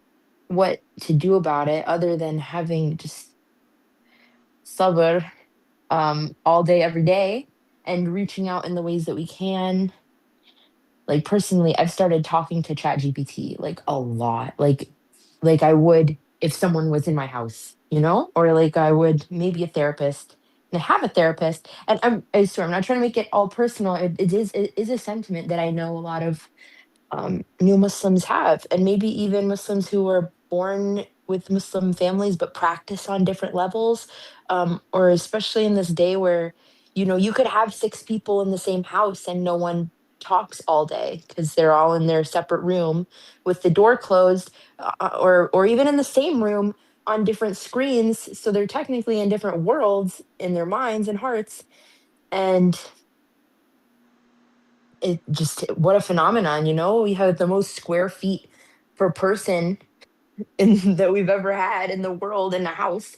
what to do about it other than having just sabr all day, every day, and reaching out in the ways that we can. Like personally, I've started talking to ChatGPT like a lot, like I would if someone was in my house, or like I would maybe a therapist. And I have a therapist, and I swear I'm not trying to make it all personal. It is a sentiment that I know a lot of new Muslims have, and maybe even Muslims who were born with Muslim families but practice on different levels, or especially in this day where you could have six people in the same house and no one talks all day because they're all in their separate room with the door closed, or even in the same room on different screens, so they're technically in different worlds in their minds and hearts. And it just, what a phenomenon. We have the most square feet per person that we've ever had in the world in a house,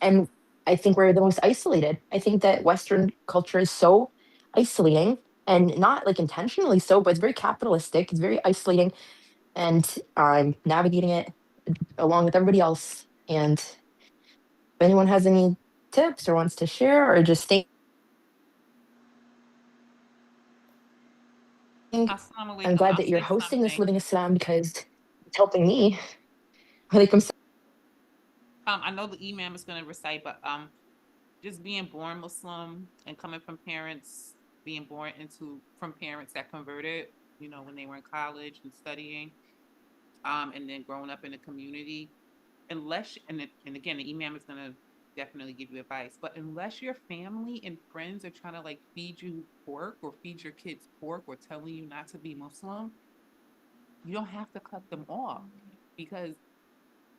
and I think we're the most isolated. I think that Western culture is so isolating, and not like intentionally so, but it's very capitalistic, it's very isolating, and I'm navigating it along with everybody else. And if anyone has any tips or wants to share or just think, Assalamu I'm alaikum. glad I'll that you're say hosting this something. Living Islam because it's helping me. Alaikum salam. I know the imam is going to recite, but just being born Muslim and coming from parents, being born from parents that converted, when they were in college and studying, and then growing up in the community, and again, the imam is going to definitely give you advice, but unless your family and friends are trying to like feed you pork or feed your kids pork or telling you not to be Muslim, you don't have to cut them off, because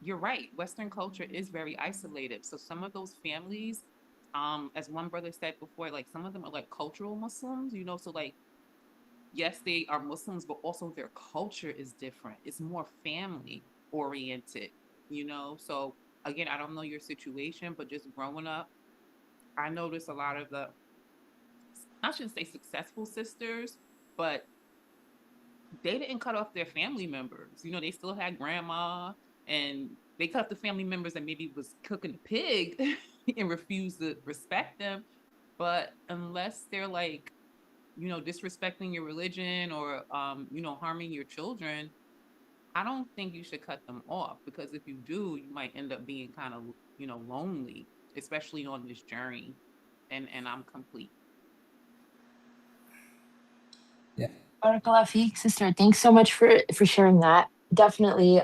you're right. Western culture is very isolated. So some of those families, as one brother said before, like some of them are like cultural Muslims, so like, yes, they are Muslims, but also their culture is different. It's more family oriented, So again, I don't know your situation, but just growing up, I noticed a lot of I shouldn't say successful sisters, but they didn't cut off their family members. They still had grandma, and they cut off the family members that maybe was cooking a pig and refused to respect them. But unless they're like, disrespecting your religion or, harming your children, I don't think you should cut them off, because if you do, you might end up being kind of, lonely, especially on this journey. And I'm complete. Yeah. Barakallah feek, sister. Thanks so much for sharing that. Definitely,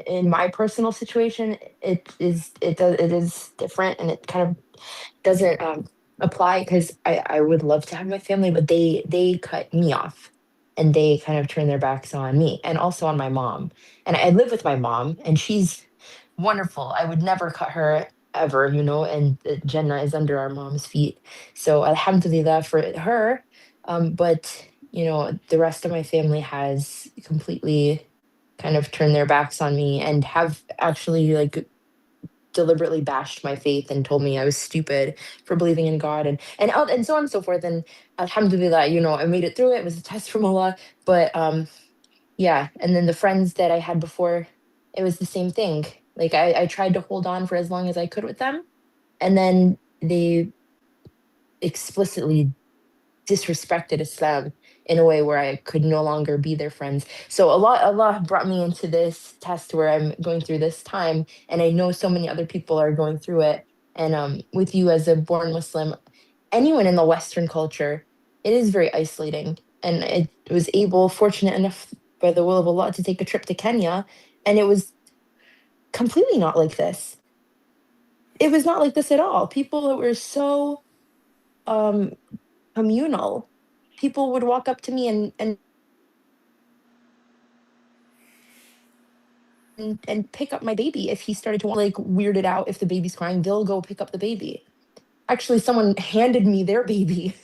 in my personal situation, it is different, and it kind of doesn't apply because I would love to have my family, but they cut me off, and they kind of turn their backs on me and also on my mom. And I live with my mom, and she's wonderful. I would never cut her ever, and the Jannah is under our mom's feet. So alhamdulillah for her. But the rest of my family has completely kind of turned their backs on me and have actually like deliberately bashed my faith and told me I was stupid for believing in God, and so on and so forth. And alhamdulillah, I made it through it. It was a test from Allah. But yeah, and then the friends that I had before, it was the same thing. Like I tried to hold on for as long as I could with them, and then they explicitly disrespected Islam in a way where I could no longer be their friends. So Allah brought me into this test where I'm going through this time, and I know so many other people are going through it. And with you as a born Muslim, anyone in the Western culture, it is very isolating. And I was fortunate enough by the will of Allah to take a trip to Kenya, and it was completely not like this. It was not like this at all. People were so communal. People would walk up to me and pick up my baby if he started to like weirded out. If the baby's crying, they'll go pick up the baby. Actually, someone handed me their baby.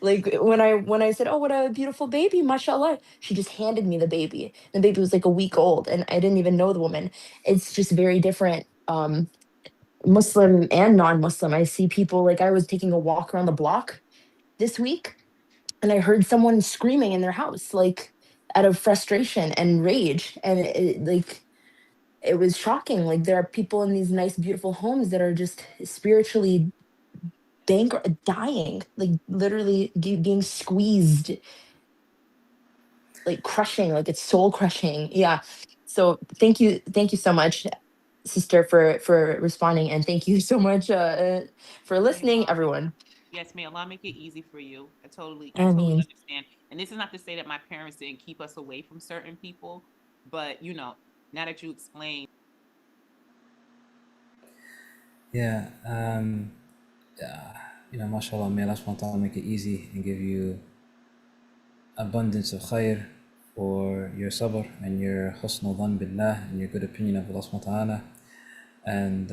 Like when I said, "Oh, what a beautiful baby, mashallah," she just handed me the baby. The baby was like a week old, and I didn't even know the woman. It's just very different, Muslim and non-Muslim. I see people, like, I was taking a walk around the block this week, and I heard someone screaming in their house, like out of frustration and rage, and like it was shocking. Like, there are people in these nice, beautiful homes that are just spiritually dying, like literally being squeezed, like crushing, like it's soul crushing. Yeah. So thank you so much, sister, for responding, and thank you so much for May listening, Allah make everyone. Yes, may Allah make it easy for you. I I totally mean, understand. And this is not to say that my parents didn't keep us away from certain people, but now that you explain. Yeah, mashallah, may Allah subhanahu wa ta'ala make it easy and give you abundance of khair for your sabr and your husn dhan billah and your good opinion of Allah subhanahu wa ta'ala. And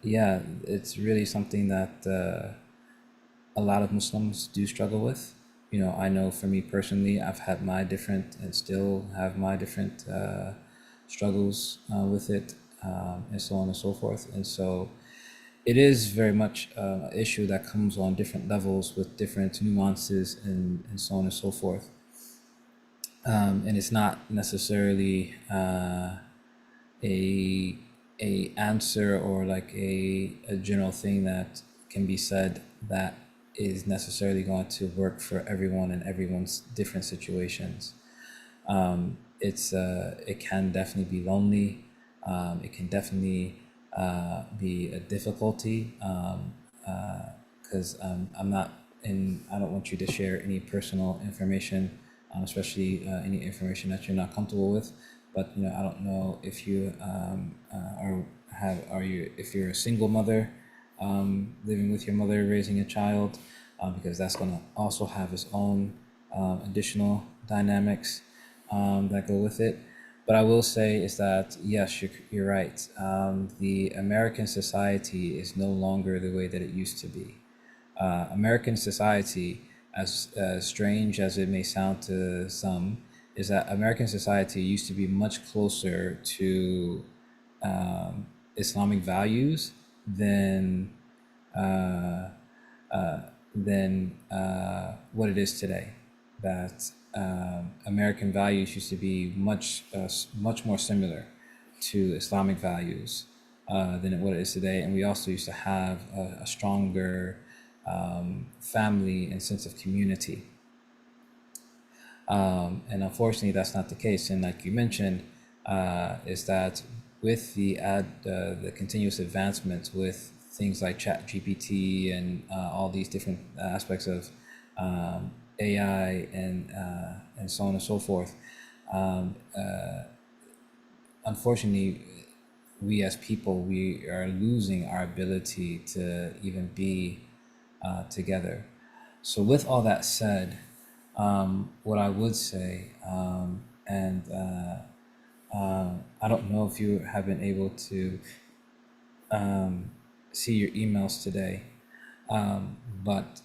yeah, it's really something that a lot of Muslims do struggle with. I know for me personally, I've had my different and still have my different struggles with it, and so on and so forth. And so it is very much an issue that comes on different levels with different nuances and so on and so forth. And it's not necessarily a answer or like a general thing that can be said that is necessarily going to work for everyone in everyone's different situations. It can definitely be lonely. It can definitely be a difficulty, because I don't want you to share any personal information, especially any information that you're not comfortable with. But I don't know if you if you're a single mother, living with your mother, raising a child, because that's going to also have its own additional dynamics that go with it. But I will say is that, yes, you're right. The American society is no longer the way that it used to be. American society, as strange as it may sound to some, is that American society used to be much closer to Islamic values than what it is today. That American values used to be much more similar to Islamic values than what it is today, and we also used to have a stronger family and sense of community. And unfortunately, that's not the case. And like you mentioned, is that with the continuous advancements with things like Chat GPT and all these different aspects of AI and so on and so forth, unfortunately, we as people, we are losing our ability to even be together. So with all that said, what I would say, and I don't know if you have been able to see your emails today, but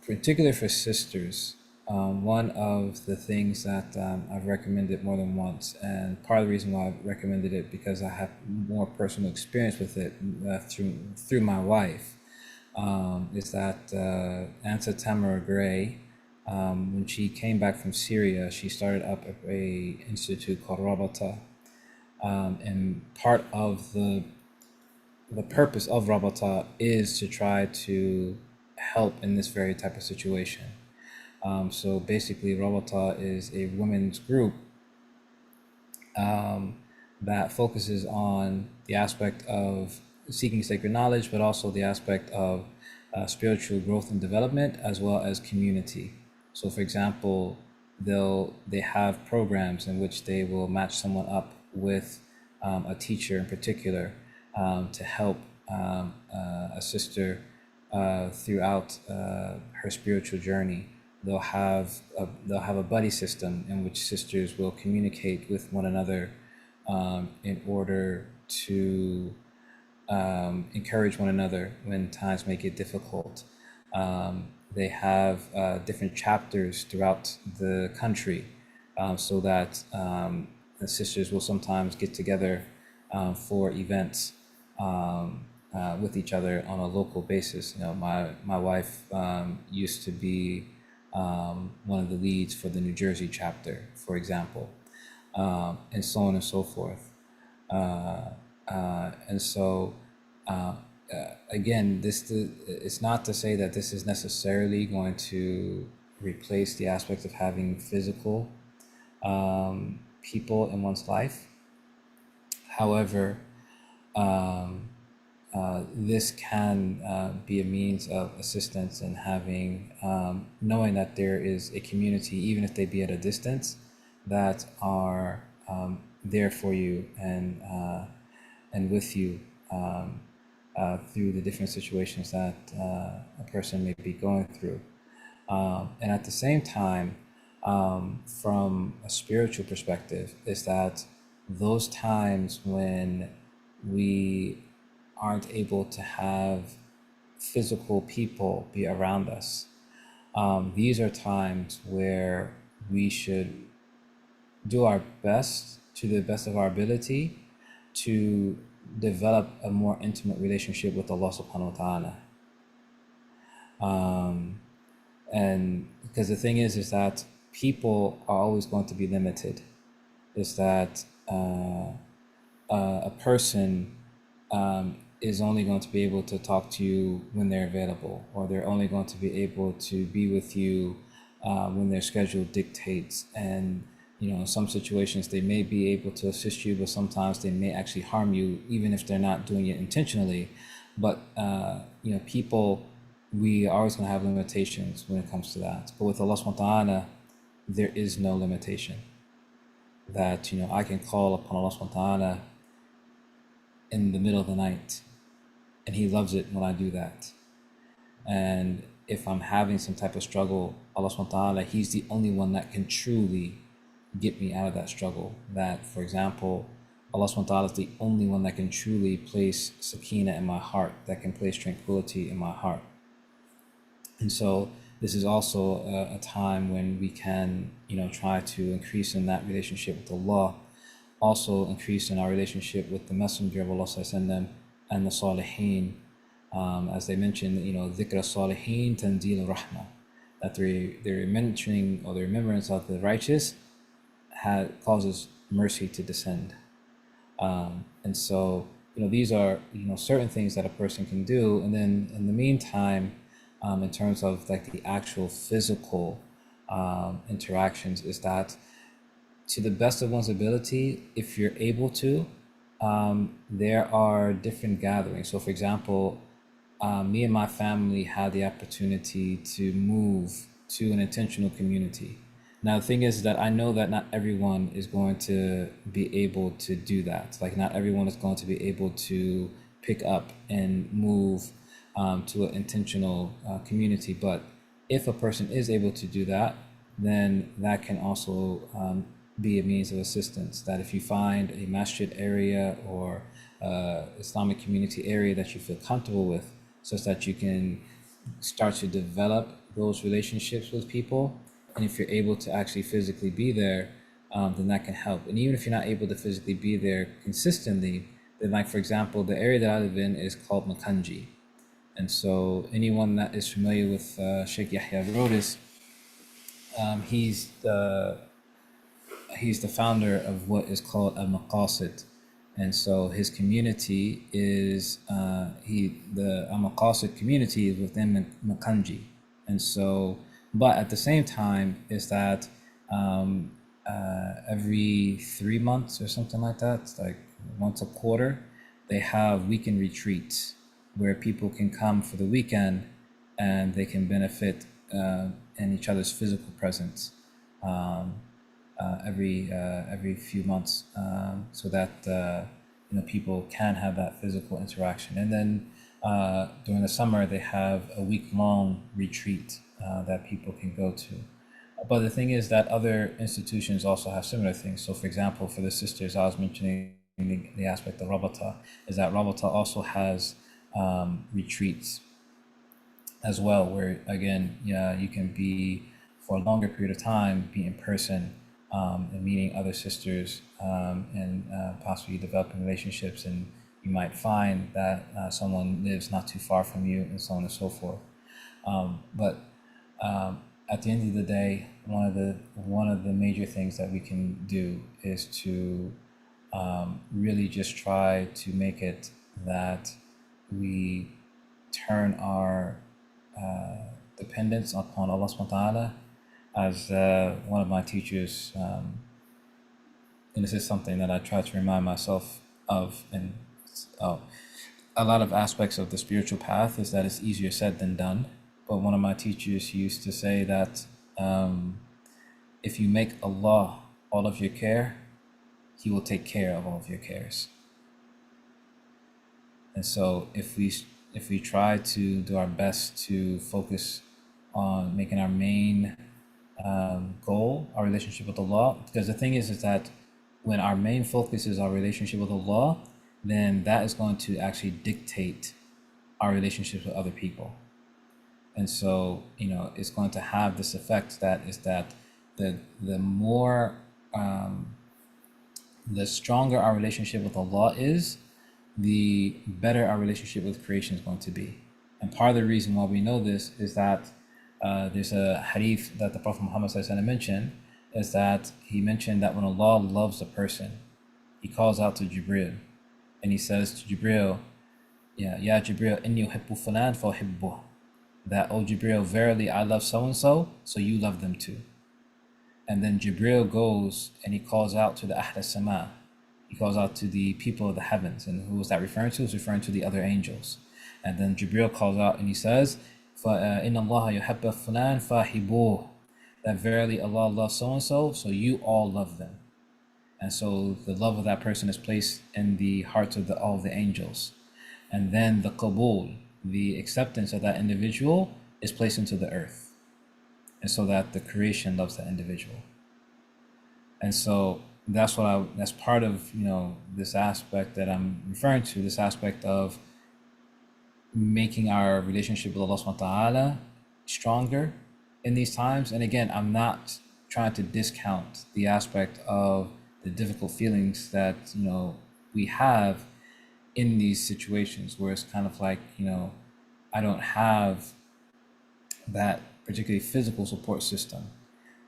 particularly for sisters, one of the things that I've recommended more than once, and part of the reason why I've recommended it because I have more personal experience with it through my wife, is that Anta Tamara Gray, when she came back from Syria, she started up a institute called Rabata, and part of the purpose of Rabata is to try to help in this very type of situation. So basically, Rabata is a women's group that focuses on the aspect of seeking sacred knowledge, but also the aspect of spiritual growth and development, as well as community. So, for example, they have programs in which they will match someone up with a teacher in particular, to help a sister throughout her spiritual journey. They'll have a buddy system in which sisters will communicate with one another in order to encourage one another when times make it difficult. They have different chapters throughout the country, so that the sisters will sometimes get together for events with each other on a local basis. My wife used to be one of the leads for the New Jersey chapter, for example, and so on and so forth. And so, again, it's not to say that this is necessarily going to replace the aspect of having physical people in one's life. However, this can be a means of assistance in having, knowing that there is a community, even if they be at a distance, that are there for you and with you through the different situations that a person may be going through. And at the same time, from a spiritual perspective, is that those times when we aren't able to have physical people be around us, these are times where we should do our best, to the best of our ability, to develop a more intimate relationship with Allah subhanahu wa ta'ala. And because the thing is that people are always going to be limited. Is that a person is only going to be able to talk to you when they're available, or they're only going to be able to be with you when their schedule dictates. And in some situations they may be able to assist you, but sometimes they may actually harm you, even if they're not doing it intentionally. But people, we are always going to have limitations when it comes to that. But with Allah subhanahu wa ta'ala, there is no limitation. That I can call upon Allah subhanahu wa ta'ala in the middle of the night, and He loves it when I do that. And if I'm having some type of struggle, Allah subhanahu wa ta'ala, He's the only one that can truly get me out of that struggle. That, for example, Allah subhanahu wa ta'ala is the only one that can truly place sakina in my heart, that can place tranquility in my heart. And so this is also a time when we can, try to increase in that relationship with Allah, also increase in our relationship with the Messenger of Allah sallallahu and the Salihin. As they mentioned, dhikr salihin tanzil rahmah, that their mentioning or the remembrance of the righteous causes mercy to descend. And so, these are, certain things that a person can do. And then in the meantime, in terms of like the actual physical interactions, is that to the best of one's ability, if you're able to, there are different gatherings. So for example, me and my family had the opportunity to move to an intentional community. Now, the thing is that I know that not everyone is going to be able to do that. Like, not everyone is going to be able to pick up and move to an intentional community. But if a person is able to do that, then that can also be a means of assistance. That if you find a masjid area or Islamic community area that you feel comfortable with, such that you can start to develop those relationships with people. And if you're able to actually physically be there, then that can help. And even if you're not able to physically be there consistently, then, like, for example, the area that I live in is called MECCA. And so anyone that is familiar with Sheikh Yahya Rodis, he's the founder of what is called a maqasid. And so his community is, the maqasid community is within MECCA. And so, but at the same time is that every 3 months or something like that, it's like once a quarter, they have weekend retreats where people can come for the weekend and they can benefit in each other's physical presence. every few months, so that people can have that physical interaction. And then during the summer, they have a week-long retreat that people can go to. But the thing is that other institutions also have similar things. So, for example, for the sisters, I was mentioning the aspect of Rabata, is that Rabata also has retreats as well, where again, you can be for a longer period of time, be in person, and meeting other sisters, and possibly developing relationships, and you might find that someone lives not too far from you, and so on and so forth. But at the end of the day, one of the major things that we can do is to really just try to make it that we turn our dependence upon Allah subhanahu wa ta'ala, as one of my teachers, and this is something that I try to remind myself of, and a lot of aspects of the spiritual path is that it's easier said than done. But one of my teachers used to say that if you make Allah all of your care, He will take care of all of your cares. And so if we try to do our best to focus on making our main goal our relationship with Allah, because the thing is that when our main focus is our relationship with Allah, then that is going to actually dictate our relationships with other people. And so, it's going to have this effect that is that the more, the stronger our relationship with Allah is, the better our relationship with creation is going to be. And part of the reason why we know this is that there's a hadith that the Prophet Muhammad mentioned, is that he mentioned that when Allah loves a person, He calls out to Jibril, and He says to Jibril, Ya Jibril, inni uhibbu fulan fa uhibbuh. That, oh Jibril, verily I love so-and-so, so you love them too. And then Jibril goes and he calls out to the Ahl Sama. He calls out to the people of the heavens. And who is that referring to? It's referring to the other angels. And then Jibril calls out and he says, إِنَّ اللَّهَ يُحِبَّ فُلَانٍ فَأَحِبُّوهُ. That verily Allah loves so-and-so, so you all love them. And so the love of that person is placed in the hearts of all of the angels. And then the qabul, the acceptance of that individual, is placed into the earth. And so that the creation loves that individual. And so that's part of, this aspect that I'm referring to, this aspect of making our relationship with Allah subhanahu wa ta'ala stronger in these times. And again, I'm not trying to discount the aspect of the difficult feelings that, we have in these situations where it's kind of like, I don't have that particularly physical support system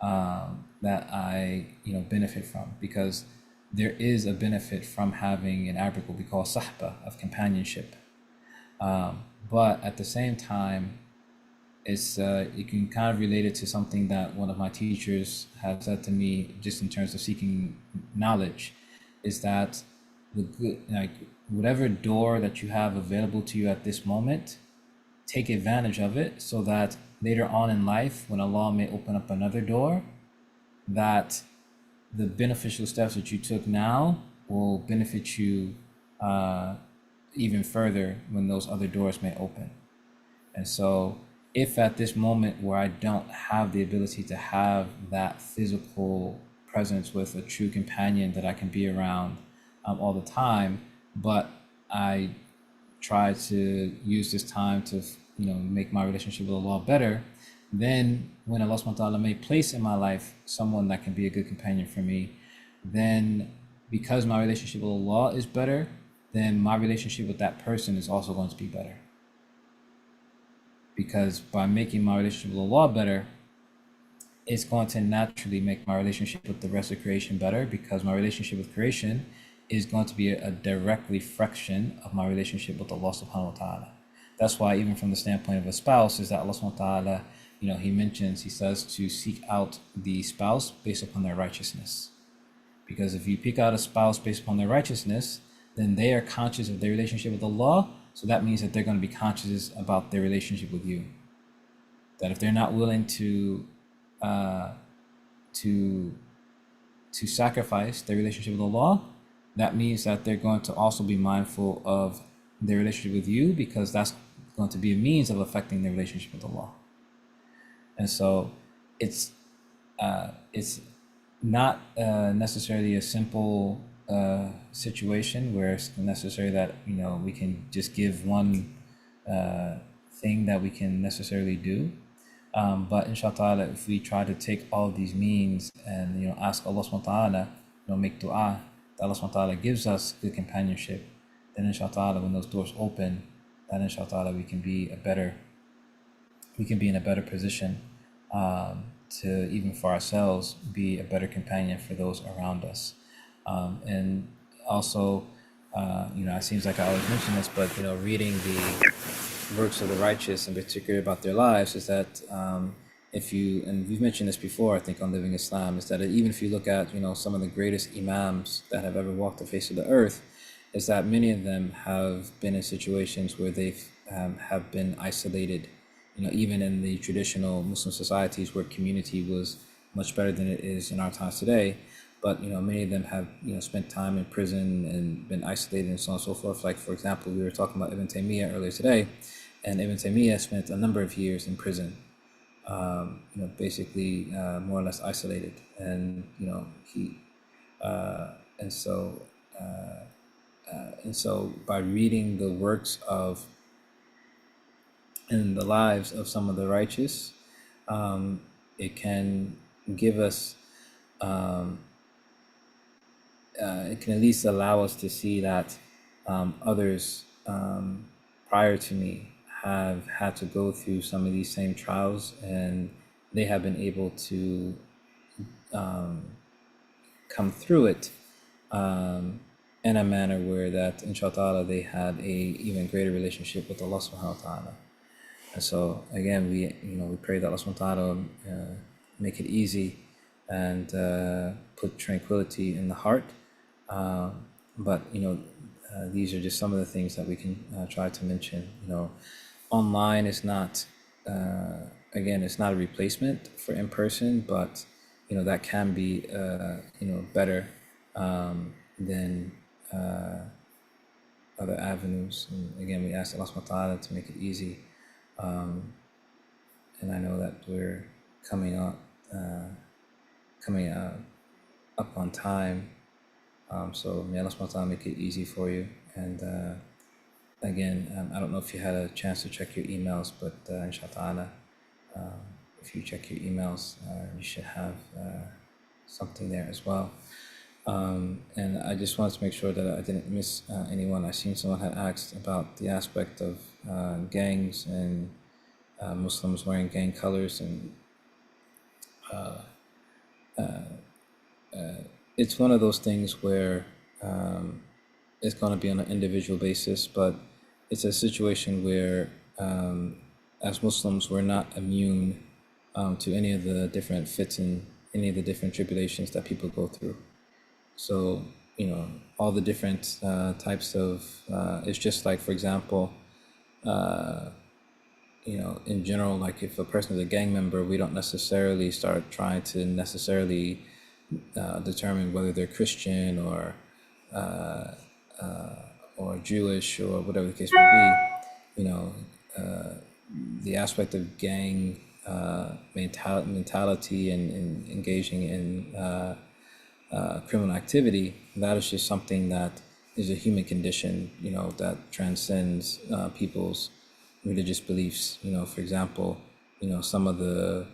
that I, benefit from, because there is a benefit from having an Arabic what we call sahba, of companionship. But at the same time, it's you can kind of relate it to something that one of my teachers has said to me, just in terms of seeking knowledge, is that whatever door that you have available to you at this moment, take advantage of it, so that later on in life, when Allah may open up another door, that the beneficial steps that you took now will benefit you even further when those other doors may open. And so if at this moment where I don't have the ability to have that physical presence with a true companion that I can be around all the time, but I try to use this time to make my relationship with Allah better, then when Allah subhanahu wa ta'ala may place in my life someone that can be a good companion for me, then because my relationship with Allah is better, then my relationship with that person is also going to be better. Because by making my relationship with Allah better, it's going to naturally make my relationship with the rest of creation better, because my relationship with creation is going to be a direct reflection of my relationship with Allah subhanahu wa ta'ala. That's why even from the standpoint of a spouse, is that Allah subhanahu wa ta'ala, he says to seek out the spouse based upon their righteousness. Because if you pick out a spouse based upon their righteousness, then they are conscious of their relationship with Allah. So that means that they're going to be conscious about their relationship with you. That if they're not willing to to sacrifice their relationship with Allah, that means that they're going to also be mindful of their relationship with you, because that's going to be a means of affecting their relationship with Allah. And so it's not necessarily a simple situation where it's necessary that we can just give one thing that we can necessarily do. But inshallah, if we try to take all these means and ask Allah subhanahu wa ta'ala, make dua that Allah subhanahu wa ta'ala gives us good companionship, then inshallah, when those doors open, then inshallah we can be in a better position to, even for ourselves, be a better companion for those around us. And also, it seems like I always mention this, but reading the works of the righteous, in particular about their lives, is that and we've mentioned this before, I think, on Living Islam, is that even if you look at some of the greatest imams that have ever walked the face of the earth, is that many of them have been in situations where they've have been isolated. Even in the traditional Muslim societies where community was much better than it is in our times today, but many of them have spent time in prison and been isolated and so on and so forth. Like, for example, we were talking about Ibn Taymiyyah earlier today, and Ibn Taymiyyah spent a number of years in prison, basically more or less isolated, and and so by reading the works of and the lives of some of the righteous, it can give us, it can at least allow us to see that others prior to me have had to go through some of these same trials, and they have been able to come through it in a manner where that, inshallah, they had a even greater relationship with Allah subhanahu wa ta'ala. And so again, we pray that Allah subhanahu wa ta'ala make it easy and put tranquility in the heart. But these are just some of the things that we can try to mention. Online is not, again, it's not a replacement for in person, but that can be better than other avenues. And again, we ask Allah subhanahu wa ta'ala to make it easy. And I know that we're coming up on time. So may Allah subhanahu wa ta'ala make it easy for you. And again, I don't know if you had a chance to check your emails, but inshallah, if you check your emails, you should have something there as well. And I just wanted to make sure that I didn't miss anyone. I seen someone had asked about the aspect of gangs and Muslims wearing gang colors, and it's one of those things where it's going to be on an individual basis, but it's a situation where as Muslims, we're not immune to any of the different fitan, any of the different tribulations that people go through. So, all the different types of, it's just like, for example, in general, like if a person is a gang member, we don't necessarily start trying to necessarily determine whether they're Christian or Jewish or whatever the case may be. The aspect of gang mentality and engaging in criminal activity, that is just something that is a human condition, that transcends people's religious beliefs. For example, some of the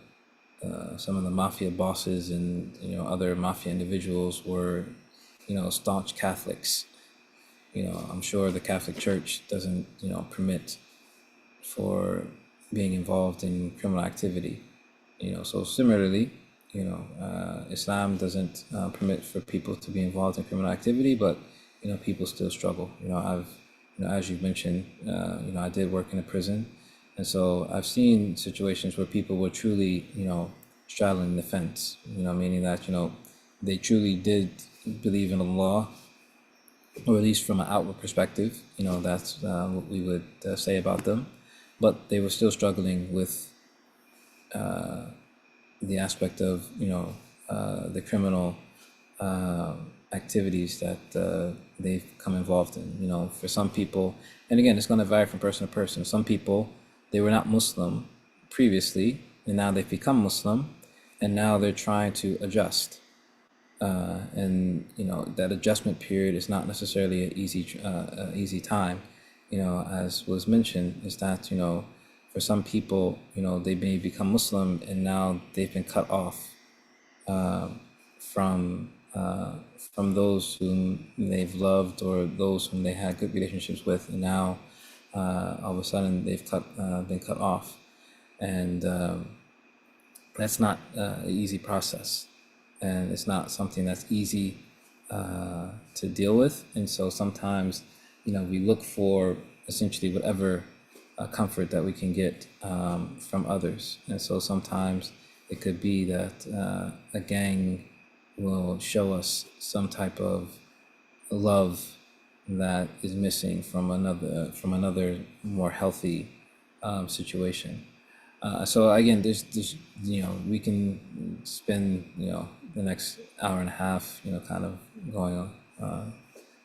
mafia bosses and other mafia individuals were staunch Catholics. I'm sure the Catholic Church doesn't permit for being involved in criminal activity. So similarly, Islam doesn't permit for people to be involved in criminal activity, but people still struggle. As you mentioned, I did work in a prison, and so I've seen situations where people were truly, straddling the fence. Meaning that they truly did believe in Allah, or at least from an outward perspective. That's what we would say about them, but they were still struggling with the aspect of the criminal activities that they've come involved in. You know, for some people, and again, it's going to vary from person to person. Some people, they were not Muslim previously, and now they've become Muslim, and now they're trying to adjust. And you know, that adjustment period is not necessarily an easy time. You know, as was mentioned, is that, you know, for some people, you know, they may become Muslim and now they've been cut off from those whom they've loved or those whom they had good relationships with, and now all of a sudden they've been cut off, and that's not an easy process, and it's not something that's easy to deal with. And so sometimes, you know, we look for essentially whatever comfort that we can get from others. And so sometimes it could be that a gang will show us some type of love that is missing from another more healthy situation. So again, there's you know, we can spend, you know, the next hour and a half, you know, kind of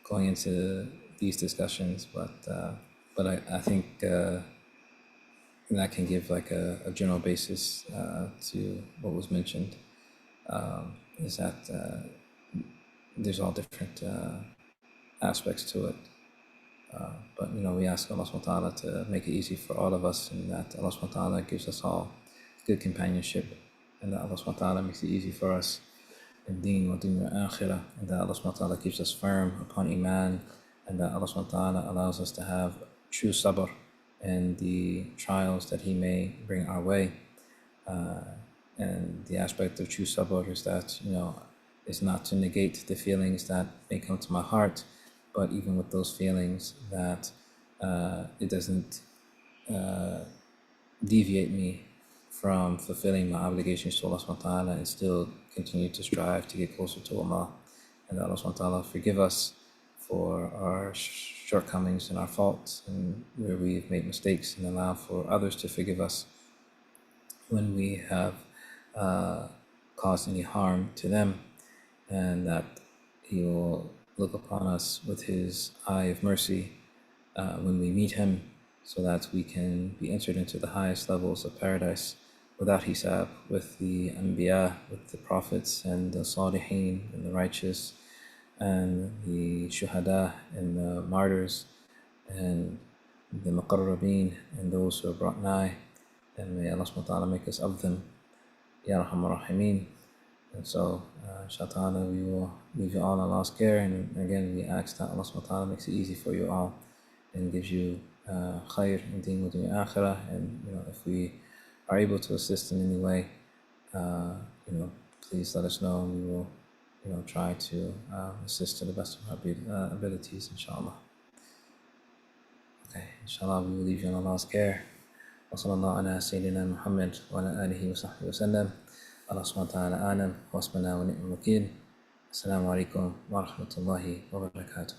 going into these discussions, but I think that can give like a general basis to what was mentioned, is that there's all different aspects to it. But you know, we ask Allah subhanahu wa ta'ala to make it easy for all of us, and that Allah subhanahu wa ta'ala gives us all good companionship, and that Allah subhanahu wa ta'ala makes it easy for us in deen wa dunya wa akhirah, and that Allah subhanahu wa ta'ala keeps us firm upon iman, and that Allah subhanahu wa ta'ala allows us to have true sabr and the trials that He may bring our way. And the aspect of true sabr is that, you know, is not to negate the feelings that may come to my heart, but even with those feelings, that it doesn't deviate me from fulfilling my obligations to Allah subhanahu wa ta'ala, and still continue to strive to get closer to Allah. And that Allah subhanahu wa ta'ala forgive us for our shortcomings and our faults, and where we've made mistakes, and allow for others to forgive us when we have caused any harm to them, and that He will look upon us with His eye of mercy when we meet Him, so that we can be entered into the highest levels of paradise without hisab, with the anbiya, with the prophets, and the salihin, and the righteous, and the shuhada, and the martyrs, and the muqarrabeen, and those who are brought nigh. And may Allah subhanahu wa ta'ala make us of them, Ya Rahman Rahimeen. And so, inshallah, we will leave you all in Allah's care. And again, we ask that Allah subhanahu wa ta'ala makes it easy for you all, and gives you khair in deen wa dunya akhirah. And you know, if we are able to assist in any way, you know, please let us know, and we will, you know, try to assist to the best of our abilities, inshallah. Okay, inshallah, we will leave you in Allah's care. Wa sallallahu ala Sayyidina Muhammad wa ala alihi wa sahbihi wa sallam. Allah subhanahu wa ta'ala alam, wa asbana wa ni'mal wakil. Assalamu alaikum wa rahmatullahi wa barakatuh.